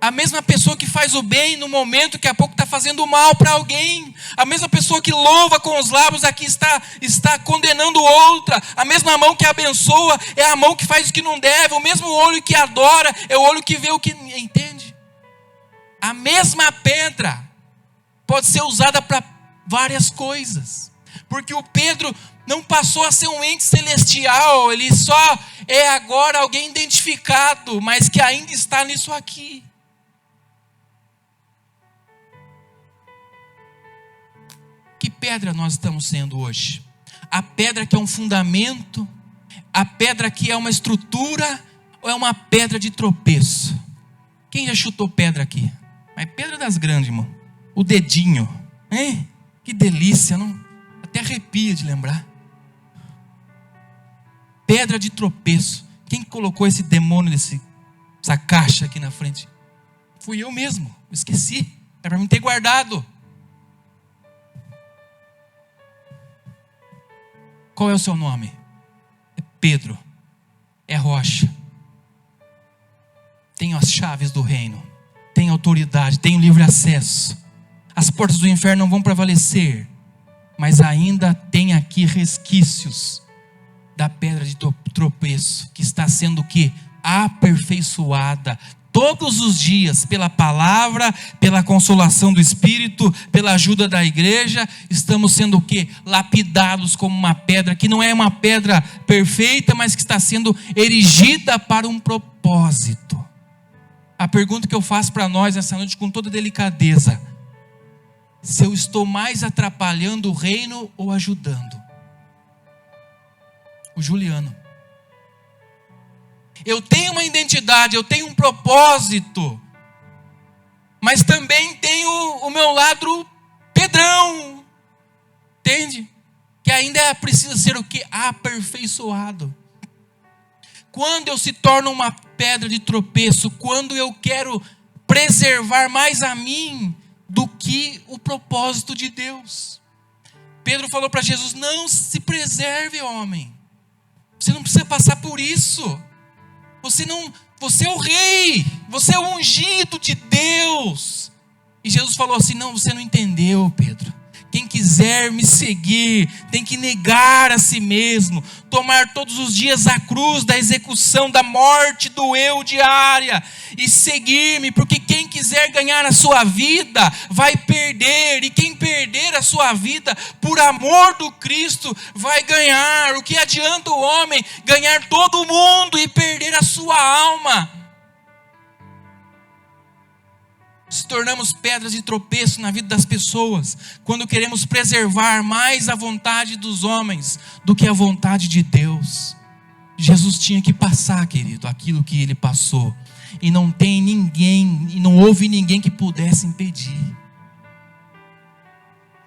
A mesma pessoa que faz o bem no momento, daqui a pouco está fazendo mal para alguém. A mesma pessoa que louva com os lábios, aqui está condenando outra. A mesma mão que abençoa é a mão que faz o que não deve. O mesmo olho que adora é o olho que vê o que... Entende? A mesma pedra pode ser usada para várias coisas. Porque o Pedro não passou a ser um ente celestial. Ele só é agora alguém identificado, mas que ainda está nisso aqui. Que pedra nós estamos sendo hoje? A pedra que é um fundamento? A pedra que é uma estrutura? Ou é uma pedra de tropeço? Quem já chutou pedra aqui? Mas pedra das grandes, irmão. O dedinho. Hein? Que delícia, não? Até arrepia de lembrar. Pedra de tropeço. Quem colocou esse demônio, essa caixa aqui na frente? Fui eu mesmo. Eu esqueci. Era para mim ter guardado. Qual é o seu nome? É Pedro. É rocha. Tenho as chaves do reino. Tenho autoridade. Tenho livre acesso. As portas do inferno não vão prevalecer. Mas ainda tem aqui resquícios da pedra de tropeço, que está sendo o quê? Aperfeiçoada todos os dias, pela palavra, pela consolação do Espírito, pela ajuda da igreja. Estamos sendo o quê? Lapidados como uma pedra, que não é uma pedra perfeita, mas que está sendo erigida para um propósito. A pergunta que eu faço para nós essa noite, com toda delicadeza: se eu estou mais atrapalhando o reino ou ajudando? O Juliano. Eu tenho uma identidade, eu tenho um propósito, mas também tenho o meu lado Pedrão, entende? Que ainda precisa ser o que? Aperfeiçoado. Quando eu se torno uma pedra de tropeço, quando eu quero preservar mais a mim do que o propósito de Deus. Pedro falou para Jesus: não se preserve, homem. Você não precisa passar por isso. Você é o rei, você é o ungido de Deus. E Jesus falou assim: não, você não entendeu, Pedro. Quem quiser me seguir tem que negar a si mesmo, tomar todos os dias a cruz da execução da morte do eu diária e seguir-me, porque quem quiser ganhar a sua vida vai perder, e quem perder a sua vida por amor do Cristo vai ganhar. O que adianta o homem ganhar todo o mundo e perder a sua alma? Se tornamos pedras de tropeço na vida das pessoas, quando queremos preservar mais a vontade dos homens do que a vontade de Deus. Jesus tinha que passar, querido, aquilo que ele passou, e não tem ninguém, e não houve ninguém que pudesse impedir.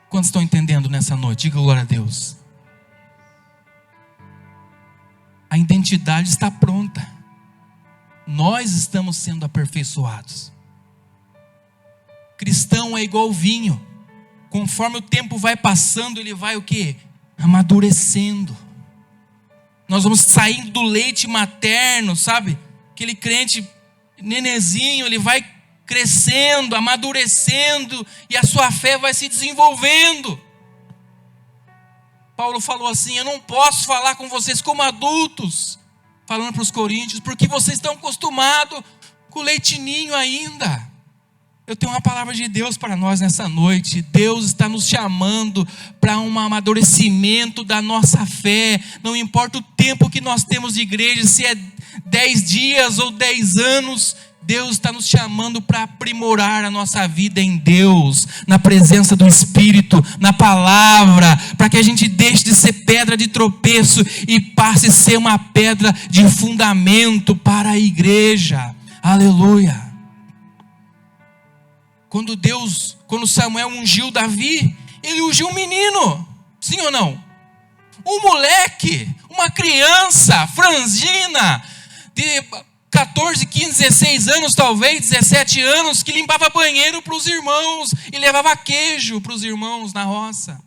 Quantos estão entendendo nessa noite? Diga glória a Deus. A identidade está pronta, nós estamos sendo aperfeiçoados. Cristão é igual vinho, conforme o tempo vai passando, ele vai o quê? Amadurecendo. Nós vamos saindo do leite materno, sabe? aquele crente nenezinho, ele vai crescendo, amadurecendo, e a sua fé vai se desenvolvendo. Paulo falou assim: eu não posso falar com vocês como adultos, falando para os coríntios, porque vocês estão acostumados com o leitinho ainda. Eu tenho uma palavra de Deus para nós nessa noite. Deus está nos chamando para um amadurecimento da nossa fé. Não importa o tempo que nós temos de igreja, se é 10 dias ou 10 anos, Deus está nos chamando para aprimorar a nossa vida em Deus, na presença do Espírito, na palavra, para que a gente deixe de ser pedra de tropeço e passe a ser uma pedra de fundamento para a igreja. Aleluia. Quando Samuel ungiu Davi, ele ungiu um menino, sim ou não? Um moleque, uma criança franzina, de 14, 15, 16 anos talvez, 17 anos, que limpava banheiro para os irmãos e levava queijo para os irmãos na roça.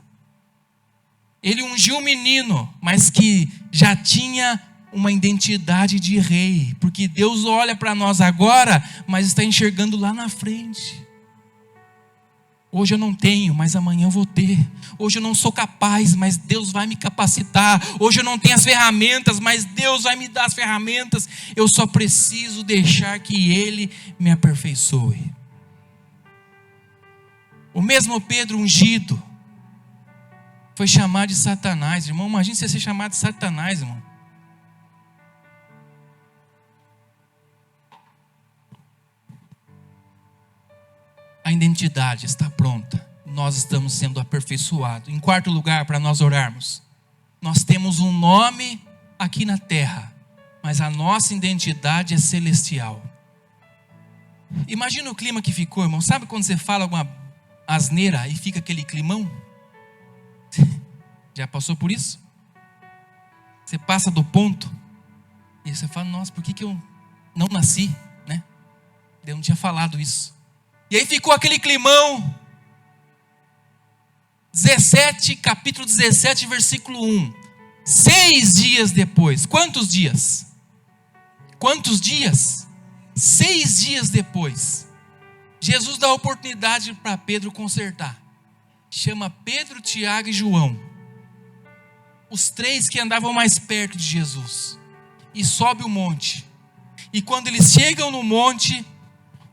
Ele ungiu um menino, mas que já tinha uma identidade de rei, porque Deus olha para nós agora, mas está enxergando lá na frente. Hoje eu não tenho, mas amanhã eu vou ter. Hoje eu não sou capaz, mas Deus vai me capacitar. Hoje eu não tenho as ferramentas, mas Deus vai me dar as ferramentas. Eu só preciso deixar que Ele me aperfeiçoe. O mesmo Pedro ungido foi chamado de Satanás, irmão. Imagina você ser chamado de Satanás, irmão. A identidade está pronta. Nós estamos sendo aperfeiçoados. Em quarto lugar, para nós orarmos, nós temos um nome aqui na terra, mas a nossa identidade é celestial. Imagina o clima que ficou, irmão. Sabe quando você fala alguma asneira e fica aquele climão? Já passou por isso? Você passa do ponto e você fala: nossa, por que eu não nasci, né? Eu não tinha falado isso. E aí ficou aquele climão. Capítulo 17, versículo 1. 6 dias depois. Quantos dias? Quantos dias? 6 dias depois. Jesus dá a oportunidade para Pedro consertar. Chama Pedro, Tiago e João. Os 3 que andavam mais perto de Jesus. E sobe o monte. E quando eles chegam no monte,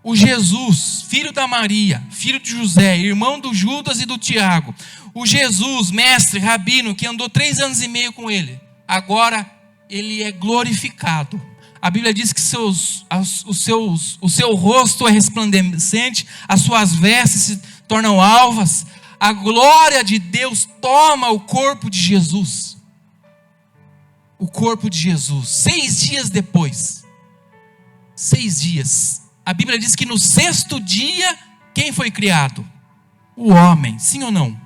o Jesus, filho da Maria, filho de José, irmão do Judas e do Tiago, o Jesus, mestre, rabino, que andou 3 anos e meio com ele, agora ele é glorificado. A Bíblia diz que o seu rosto é resplandecente, as suas vestes se tornam alvas, a glória de Deus toma o corpo de Jesus. O corpo de Jesus, 6 dias depois, 6 dias, a Bíblia diz que no 6º dia, quem foi criado? O homem, sim ou não?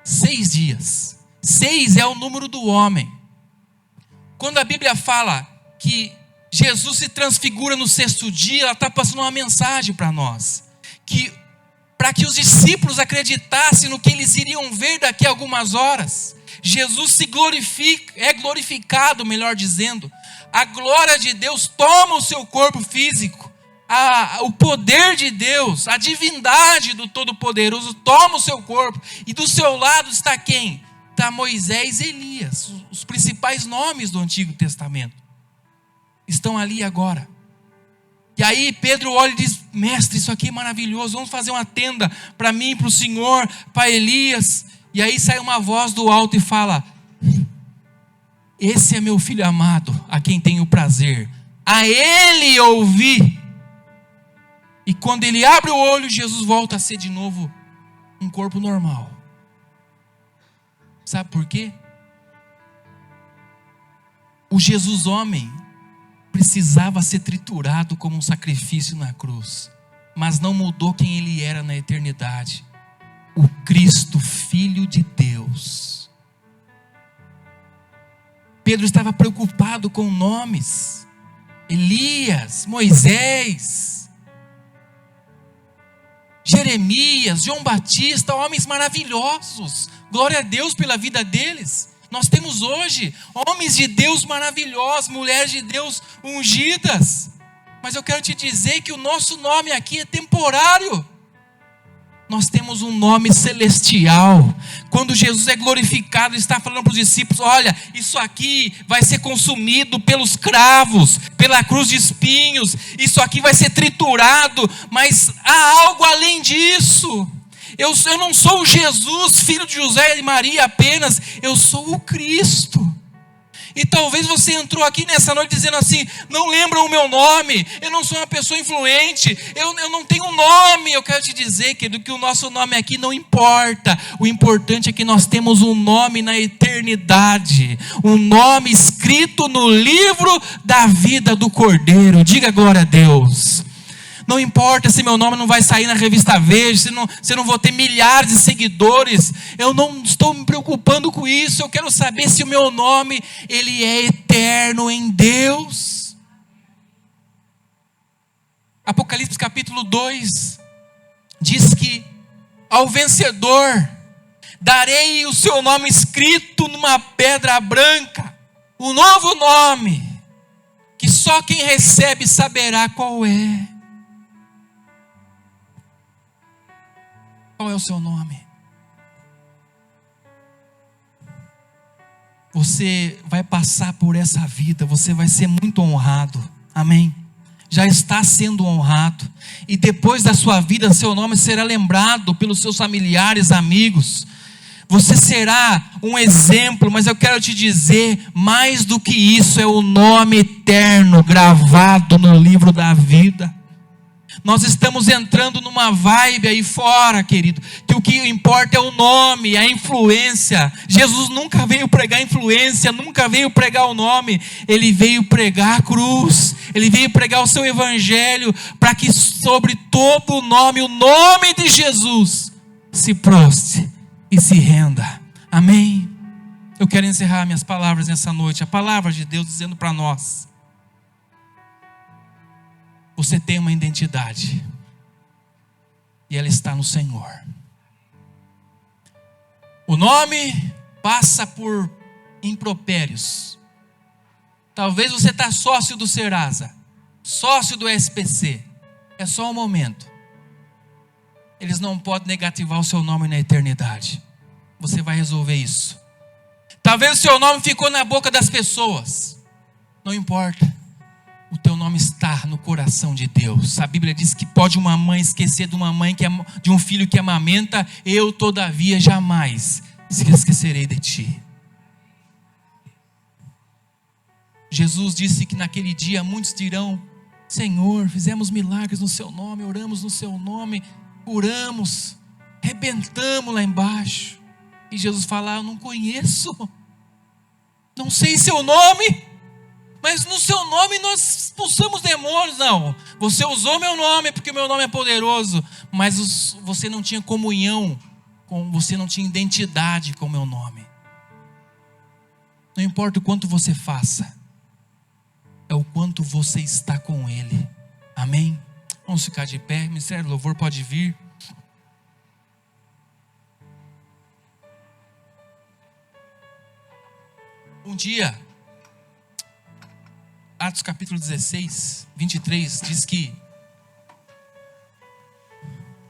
6 dias. 6 é o número do homem. Quando a Bíblia fala que Jesus se transfigura no 6º dia, ela está passando uma mensagem para nós. Para que os discípulos acreditassem no que eles iriam ver daqui a algumas horas. Jesus é glorificado, melhor dizendo. A glória de Deus toma o seu corpo físico. O poder de Deus, a divindade do Todo-Poderoso toma o seu corpo, e do seu lado está quem? Está Moisés e Elias, os principais nomes do Antigo Testamento, estão ali agora. E aí Pedro olha e diz: mestre, isso aqui é maravilhoso, vamos fazer uma tenda para mim, para o Senhor, para Elias. E aí sai uma voz do alto e fala: esse é meu filho amado, a quem tenho prazer, a ele ouvi. E quando ele abre o olho, Jesus volta a ser de novo um corpo normal. Sabe por quê? O Jesus homem precisava ser triturado como um sacrifício na cruz, mas não mudou quem ele era na eternidade. O Cristo, Filho de Deus. Pedro estava preocupado com nomes. Elias, Moisés, Jeremias, João Batista, homens maravilhosos. Glória a Deus pela vida deles. Nós temos hoje homens de Deus maravilhosos, mulheres de Deus ungidas. Mas eu quero te dizer que o nosso nome aqui é temporário. Nós temos um nome celestial. Quando Jesus é glorificado, Ele está falando para os discípulos: olha, isso aqui vai ser consumido pelos cravos, pela cruz de espinhos, isso aqui vai ser triturado, mas há algo além disso. Eu não sou o Jesus, filho de José e Maria apenas, eu sou o Cristo. E talvez você entrou aqui nessa noite dizendo assim: não lembram o meu nome, eu não sou uma pessoa influente, eu não tenho um nome. Eu quero te dizer, querido, que o nosso nome aqui não importa. O importante é que nós temos um nome na eternidade, um nome escrito no livro da vida do Cordeiro. Diga glória a Deus. Não importa se meu nome não vai sair na revista Veja, se eu não vou ter milhares de seguidores. Eu não estou me preocupando com isso. Eu quero saber se o meu nome, ele é eterno em Deus. Apocalipse capítulo 2 diz que ao vencedor darei o seu nome escrito numa pedra branca, um novo nome, que só quem recebe saberá qual é. Qual é o seu nome? Você vai passar por essa vida, você vai ser muito honrado, amém? Já está sendo honrado, e depois da sua vida, seu nome será lembrado pelos seus familiares, amigos. Você será um exemplo, mas eu quero te dizer, mais do que isso, é o nome eterno gravado no livro da vida. Nós estamos entrando numa vibe aí fora, querido, que o que importa é o nome, a influência. Jesus nunca veio pregar influência, nunca veio pregar o nome. Ele veio pregar a cruz, Ele veio pregar o seu evangelho, para que sobre todo o nome de Jesus, se prostre e se renda. Amém? Eu quero encerrar minhas palavras nessa noite, a palavra de Deus dizendo para nós: você tem uma identidade, e ela está no Senhor. O nome passa por impropérios. Talvez você está sócio do Serasa, sócio do SPC. É só um momento. Eles não podem negativar o seu nome na eternidade. Você vai resolver isso. Talvez o seu nome ficou na boca das pessoas. Não importa. O teu nome está no coração de Deus. A Bíblia diz que pode uma mãe esquecer de um filho que amamenta. Eu, todavia, jamais esquecerei de ti. Jesus disse que naquele dia muitos dirão: Senhor, fizemos milagres no seu nome, oramos no seu nome, curamos, rebentamos lá embaixo. E Jesus fala: eu não conheço, não sei seu nome, mas no seu nome nós expulsamos demônios. Não, você usou meu nome porque meu nome é poderoso, mas você não tinha comunhão, você não tinha identidade com o meu nome. Não importa o quanto você faça, é o quanto você está com Ele. Amém? Vamos ficar de pé. Ministério do Louvor pode vir. Um dia, Atos capítulo 16, 23, diz que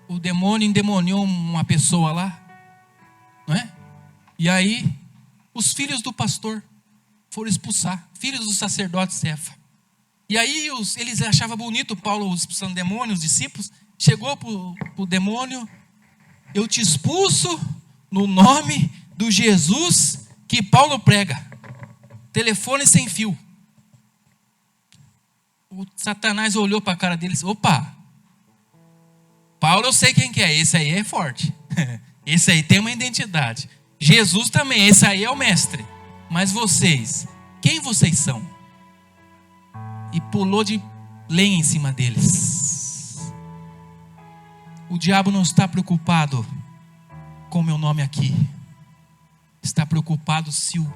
o demônio endemoniou uma pessoa lá, não é? E aí, os filhos do pastor foram expulsar, filhos do sacerdote Cefa. E aí eles achavam bonito Paulo expulsando demônios, os discípulos. Chegou para o demônio: eu te expulso no nome do Jesus que Paulo prega. Telefone sem fio. O Satanás olhou para a cara deles: opa, Paulo eu sei quem que é, esse aí é forte. Esse aí tem uma identidade. Jesus também, esse aí é o mestre. Mas vocês, quem vocês são? E pulou de lenha em cima deles. O diabo não está preocupado com o meu nome aqui. Está preocupado se o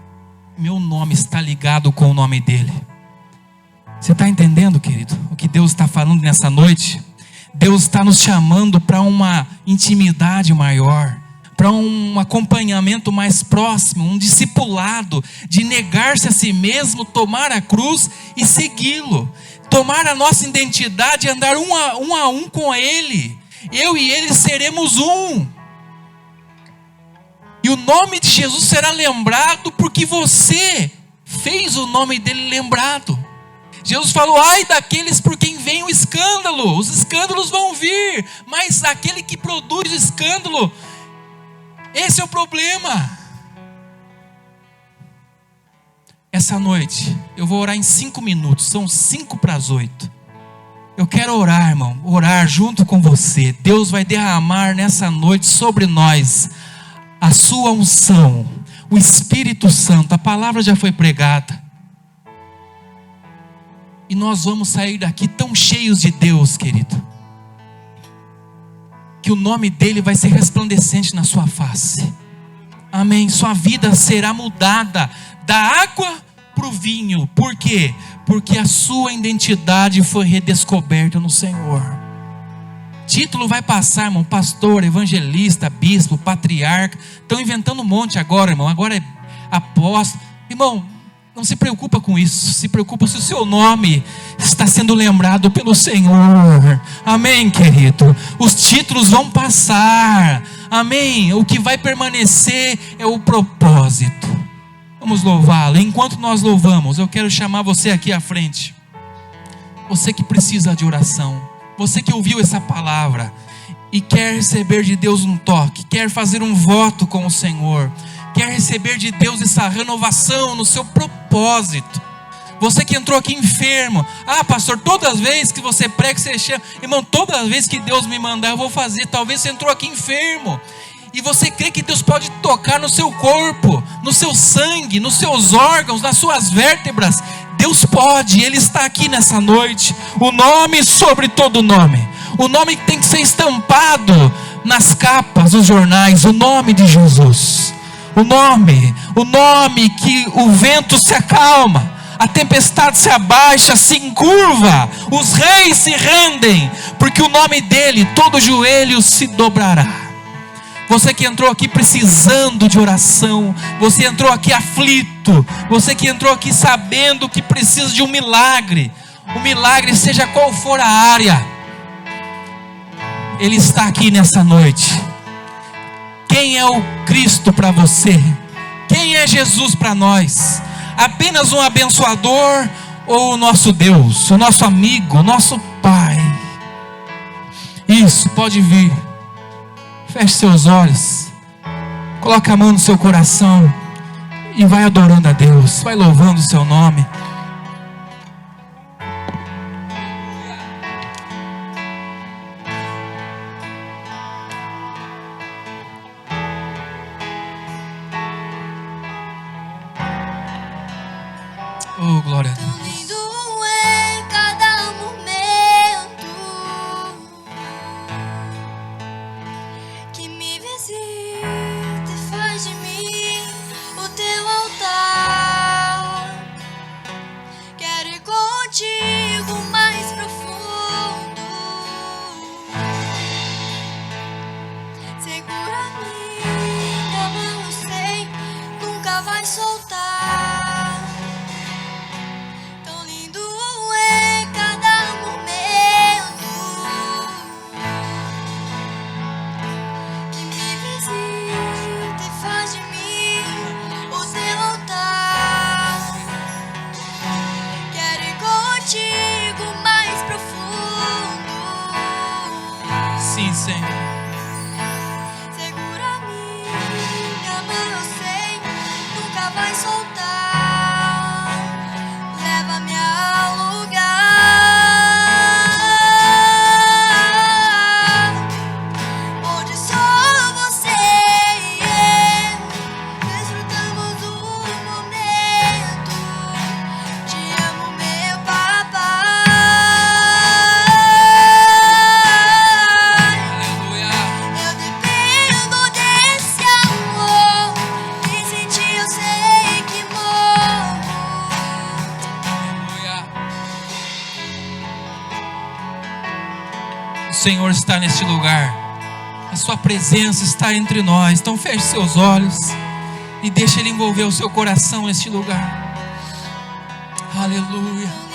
meu nome está ligado com o nome dele. Você está entendendo, querido, o que Deus está falando nessa noite? Deus está nos chamando para uma intimidade maior, para um acompanhamento mais próximo, um discipulado, de negar-se a si mesmo, tomar a cruz e segui-lo. Tomar a nossa identidade e andar um a um com Ele. Eu e Ele seremos um. E o nome de Jesus será lembrado porque você fez o nome dele lembrado. Jesus falou: ai daqueles por quem vem o escândalo. Os escândalos vão vir, mas aquele que produz o escândalo, esse é o problema. Essa noite eu vou orar em 5 minutos, são 7:55. Eu quero orar, irmão, orar junto com você. Deus vai derramar nessa noite sobre nós a sua unção, o Espírito Santo. A palavra já foi pregada. E nós vamos sair daqui tão cheios de Deus, querido, que o nome dele vai ser resplandecente na sua face. Amém. Sua vida será mudada da água para o vinho. Por quê? Porque a sua identidade foi redescoberta no Senhor. Título vai passar, irmão. Pastor, evangelista, bispo, patriarca. Estão inventando um monte agora, irmão. Agora é apóstolo. Irmão, não se preocupa com isso. Se preocupa se o seu nome está sendo lembrado pelo Senhor. Amém, querido. Os títulos vão passar. Amém. O que vai permanecer é o propósito. Vamos louvá-lo. Enquanto nós louvamos, eu quero chamar você aqui à frente. Você que precisa de oração. Você que ouviu essa palavra e quer receber de Deus um toque, quer fazer um voto com o Senhor, quer receber de Deus essa renovação no seu propósito. Você que entrou aqui enfermo: ah, pastor, todas as vezes que você prega, você chama. Irmão, todas as vezes que Deus me mandar, eu vou fazer. Talvez você entrou aqui enfermo e você crê que Deus pode tocar no seu corpo, no seu sangue, nos seus órgãos, nas suas vértebras. Deus pode, Ele está aqui nessa noite. O nome sobre todo nome, o nome que tem que ser estampado nas capas dos jornais, o nome de Jesus. O nome que o vento se acalma, a tempestade se abaixa, se encurva, os reis se rendem, porque o nome dele, todo joelho se dobrará. Você que entrou aqui precisando de oração, você entrou aqui aflito, você que entrou aqui sabendo que precisa de um milagre, o milagre seja qual for a área, Ele está aqui nessa noite. Quem é o Cristo para você? Quem é Jesus para nós? Apenas um abençoador ou o nosso Deus, o nosso amigo, o nosso Pai? Isso, pode vir. Feche seus olhos, coloque a mão no seu coração e vai adorando a Deus, vai louvando o seu nome. Oh, glória a Deus. Sim, Senhor. Segura minha mão, eu sei, nunca vai soltar. Leva-me ao lugar onde só você e eu desfrutamos do momento. Te amo, meu papai. O Senhor está neste lugar. A sua presença está entre nós. Então feche seus olhos e deixe Ele envolver o seu coração neste lugar. Aleluia.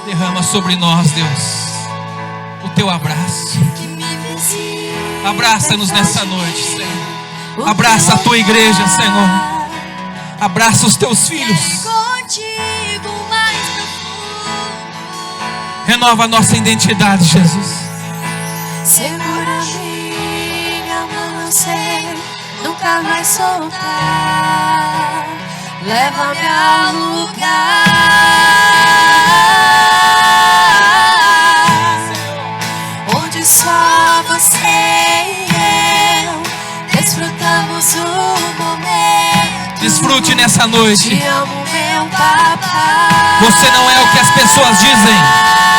Derrama sobre nós, Deus, o teu abraço. Abraça-nos nessa noite, Senhor. Abraça a tua igreja, Senhor. Abraça os teus filhos. Renova a nossa identidade, Jesus. Segura minha mão, eu sei, nunca mais soltar. Leva-me ao lugar onde só você e eu desfrutamos o momento. Desfrute nessa noite. Te amo, meu papai. Você não é o que as pessoas dizem.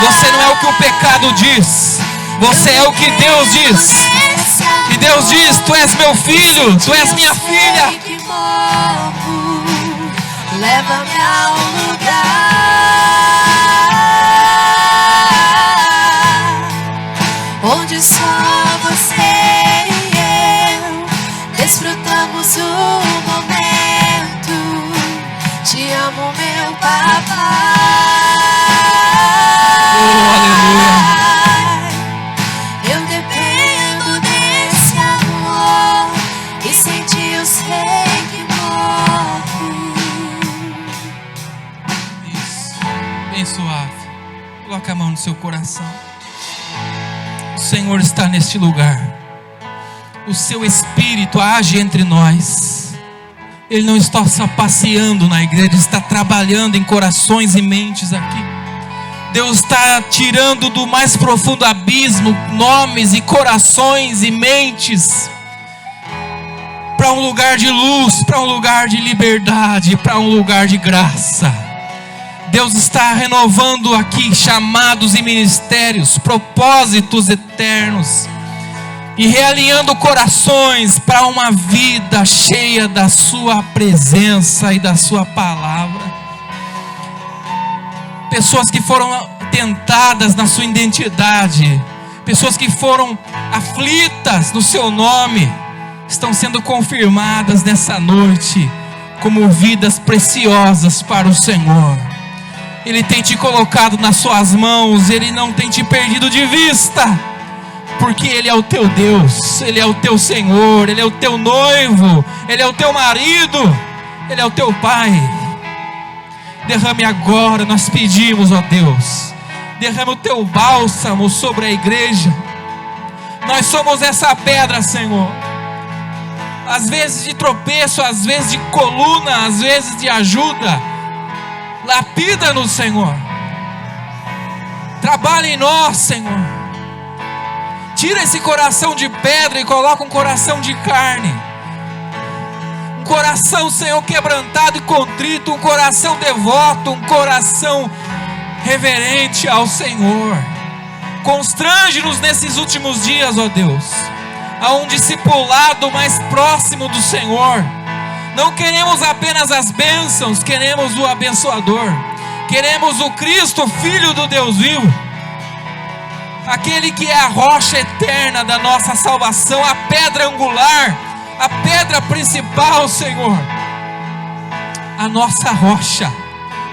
Você não é o que o pecado diz. Você é o que Deus diz. E Deus diz: tu és meu filho, tu és minha filha. Leva-me ao lugar onde só você e eu desfrutamos o momento. Te amo, meu papai. Oh, aleluia. Eu dependo desse amor e sem ti eu sei que morro. Isso. Bem suave. Coloca a mão no seu coração. O Senhor está neste lugar. O seu Espírito age entre nós. Ele não está só passeando na igreja, está trabalhando em corações e mentes aqui. Deus está tirando do mais profundo abismo nomes e corações e mentes para um lugar de luz, para um lugar de liberdade, para um lugar de graça. Deus está renovando aqui chamados e ministérios, propósitos eternos, e realinhando corações para uma vida cheia da sua presença e da sua palavra. Pessoas que foram tentadas na sua identidade, pessoas que foram aflitas no seu nome, estão sendo confirmadas nessa noite como vidas preciosas para o Senhor. Ele tem te colocado nas suas mãos, Ele não tem te perdido de vista, porque Ele é o teu Deus, Ele é o teu Senhor, Ele é o teu noivo, Ele é o teu marido, Ele é o teu Pai. Derrame agora, nós pedimos, ó Deus, derrame o teu bálsamo sobre a igreja. Nós somos essa pedra, Senhor, às vezes de tropeço, às vezes de coluna, às vezes de ajuda. Lapida-nos, Senhor. Trabalha em nós, Senhor. Tira esse coração de pedra e coloca um coração de carne. Um coração, Senhor, quebrantado e contrito. Um coração devoto. Um coração reverente ao Senhor. Constrange-nos nesses últimos dias, ó Deus, a um discipulado mais próximo do Senhor. Não queremos apenas as bênçãos, queremos o abençoador. Queremos o Cristo, Filho do Deus vivo, aquele que é a rocha eterna da nossa salvação, a pedra angular, a pedra principal, Senhor, a nossa rocha.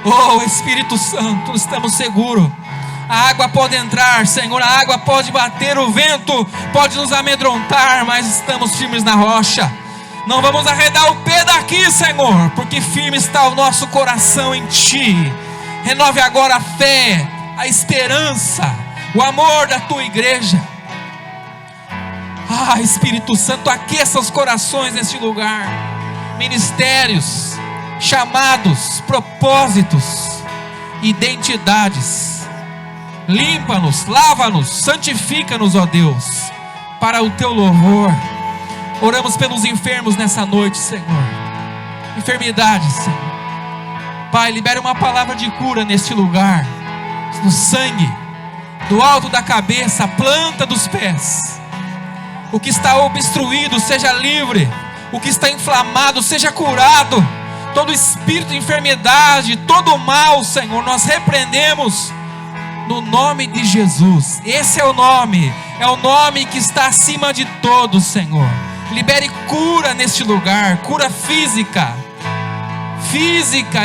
Oh, Espírito Santo, estamos seguros. A água pode entrar, Senhor, a água pode bater, o vento pode nos amedrontar, mas estamos firmes na rocha. Não vamos arredar o pé daqui, Senhor, porque firme está o nosso coração em Ti. Renove agora a fé, a esperança, o amor da Tua igreja. Ah, Espírito Santo, aqueça os corações neste lugar. Ministérios, chamados, propósitos, identidades. Limpa-nos, lava-nos, santifica-nos, ó Deus, para o Teu louvor. Oramos pelos enfermos nessa noite, Senhor. Enfermidades, Senhor. Pai, libera uma palavra de cura neste lugar. No sangue, do alto da cabeça, planta dos pés. O que está obstruído seja livre. O que está inflamado seja curado. Todo espírito de enfermidade, todo mal, Senhor, nós repreendemos no nome de Jesus. Esse é o nome que está acima de todos, Senhor. Libere cura neste lugar, cura física,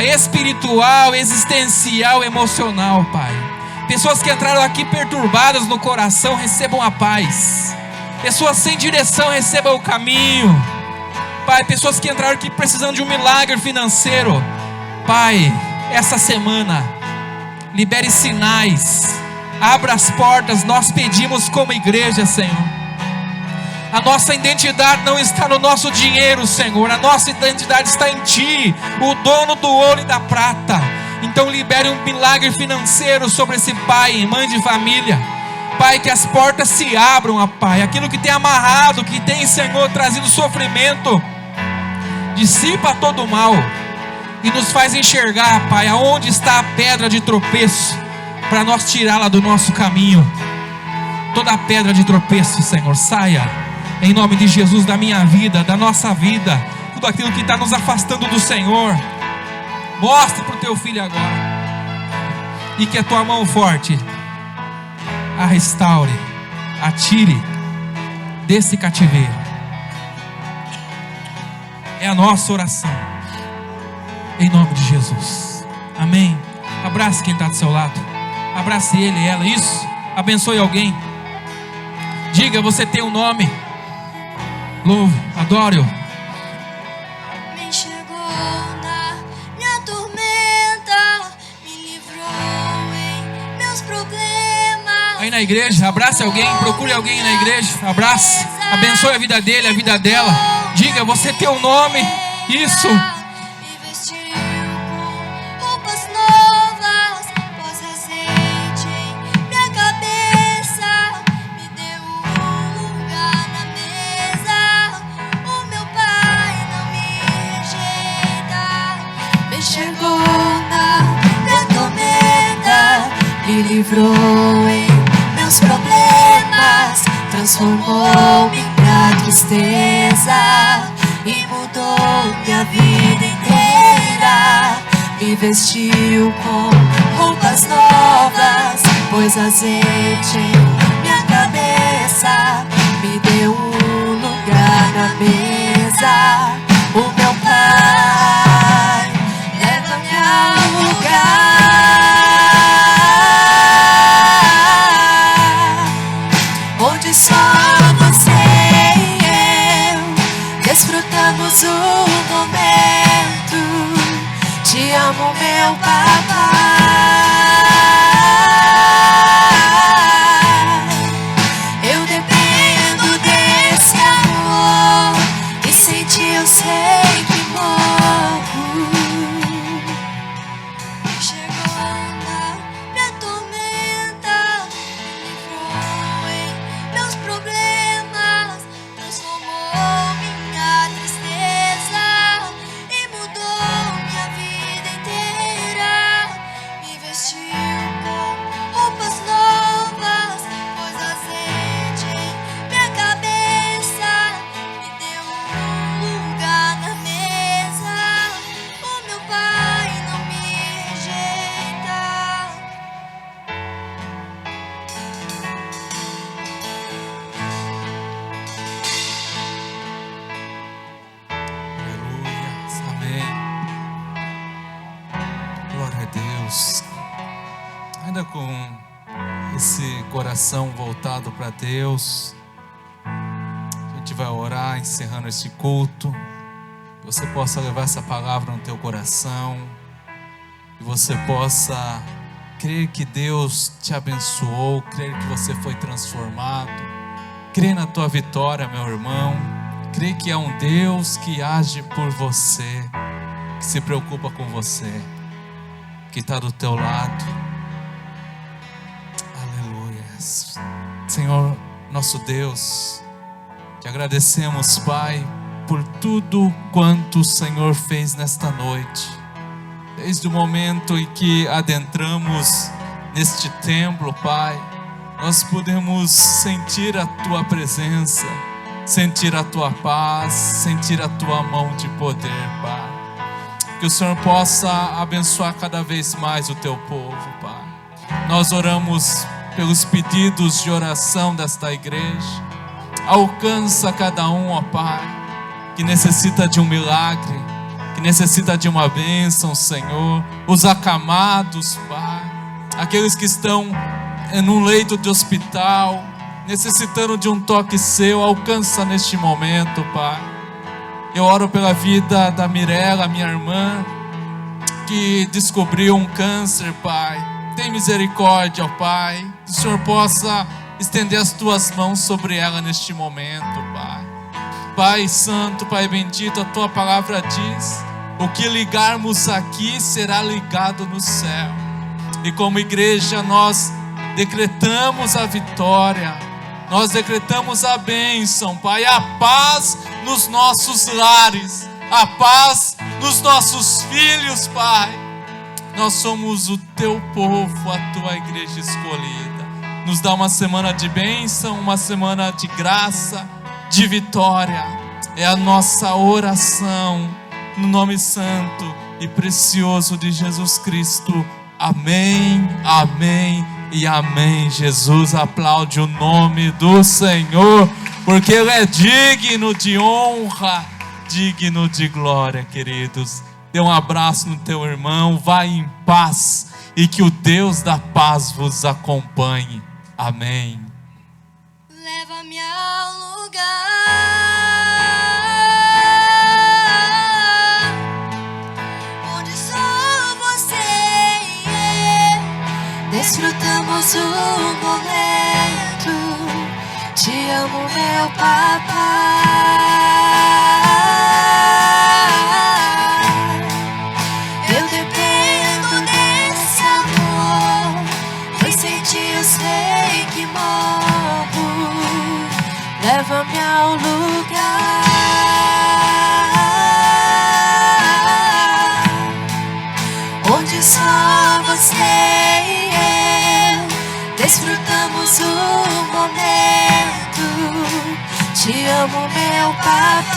espiritual, existencial, emocional, Pai. Pessoas que entraram aqui perturbadas no coração, recebam a paz. Pessoas sem direção, recebam o caminho. Pai, pessoas que entraram aqui precisando de um milagre financeiro, Pai, essa semana, libere sinais, abra as portas. Nós pedimos como igreja, Senhor. A nossa identidade não está no nosso dinheiro, Senhor. A nossa identidade está em Ti, o dono do ouro e da prata. Então libere um milagre financeiro sobre esse pai e mãe de família. Pai, que as portas se abram, ó Pai. Aquilo que tem amarrado, que tem, Senhor, trazido sofrimento, dissipa todo o mal e nos faz enxergar, Pai, aonde está a pedra de tropeço, para nós tirá-la do nosso caminho. Toda pedra de tropeço, Senhor, saia em nome de Jesus da minha vida, da nossa vida. Tudo aquilo que está nos afastando do Senhor, mostre para o teu filho agora, e que a tua mão forte a restaure, a tire desse cativeiro. É a nossa oração, em nome de Jesus, amém. Abrace quem está do seu lado, abrace ele e ela, isso, abençoe alguém. Diga, você tem um nome. Louve, adore-o. Me enxergou na minha tormenta, me livrou em meus problemas. Aí na igreja, abrace alguém, procure alguém na igreja, abrace, abençoe a vida dele, a vida dela. Diga, você tem um nome, isso. Me vestiu com roupas novas, pôs azeite em minha cabeça, me deu um lugar na mesa. O meu pai não me rejeita. Me enxergou na minha tormenta, me livrou em meus problemas, transformou-me na tristeza e mudou minha vida inteira. Me vestiu com roupas novas, pôs azeite em minha cabeça, me deu um lugar na mesa. O meu pai leva-me ao lugar onde só você e eu desfrutamos o momento. Te amo, meu papai. Eu dependo desse amor e sem ti eu sei que morro. Chegou na minha tormenta, me livrou em meus problemas, transformou minha tristeza e mudou minha vida inteira. Me vestiu com roupas novas, pôs azeite em minha cabeça, me deu um lugar na mesa. O meu pai não me rejeita. Aleluia, amém. Glória a Deus. Ainda com esse coração voltado para Deus, a gente vai orar, encerrando esse culto. Que você possa levar essa palavra no teu coração, que você possa crer que Deus te abençoou, crer que você foi transformado, crer na tua vitória, meu irmão. Crer que há um Deus que age por você, que se preocupa com você, que está do teu lado. Aleluia. Senhor, nosso Deus, te agradecemos, Pai, por tudo quanto o Senhor fez nesta noite. Desde o momento em que adentramos neste templo, Pai, nós podemos sentir a tua presença, sentir a tua paz, sentir a tua mão de poder, Pai. Que o Senhor possa abençoar cada vez mais o teu povo, Pai. Nós oramos pelos pedidos de oração desta igreja. Alcança cada um, ó Pai, que necessita de um milagre, que necessita de uma bênção, Senhor. Os acamados, Pai, aqueles que estão num leito de hospital, necessitando de um toque seu, alcança neste momento, Pai. Eu oro pela vida da Mirella, minha irmã, que descobriu um câncer, Pai. Tem misericórdia, ó Pai, que o Senhor possa estender as tuas mãos sobre ela neste momento, Pai. Pai santo, Pai bendito, a tua palavra diz: o que ligarmos aqui será ligado no céu. E como igreja nós decretamos a vitória, nós decretamos a bênção, Pai, a paz nos nossos lares, a paz nos nossos filhos, Pai. Nós somos o teu povo, a tua igreja escolhida. Nos dá uma semana de bênção, uma semana de graça, de vitória. É a nossa oração, no nome santo e precioso de Jesus Cristo. Amém, amém e amém. Jesus, aplaude o nome do Senhor, porque Ele é digno de honra, digno de glória, queridos. Dê um abraço no teu irmão, vai em paz e que o Deus da paz vos acompanhe. Amém. Leva-me ao lugar onde só você e eu desfrutamos o momento. Te amo, meu papai. Eu dependo desse amor, pois sem ti eu sei que morro. Leva-me ao lugar onde só você e eu desfrutamos o momento. Te amo, meu papai.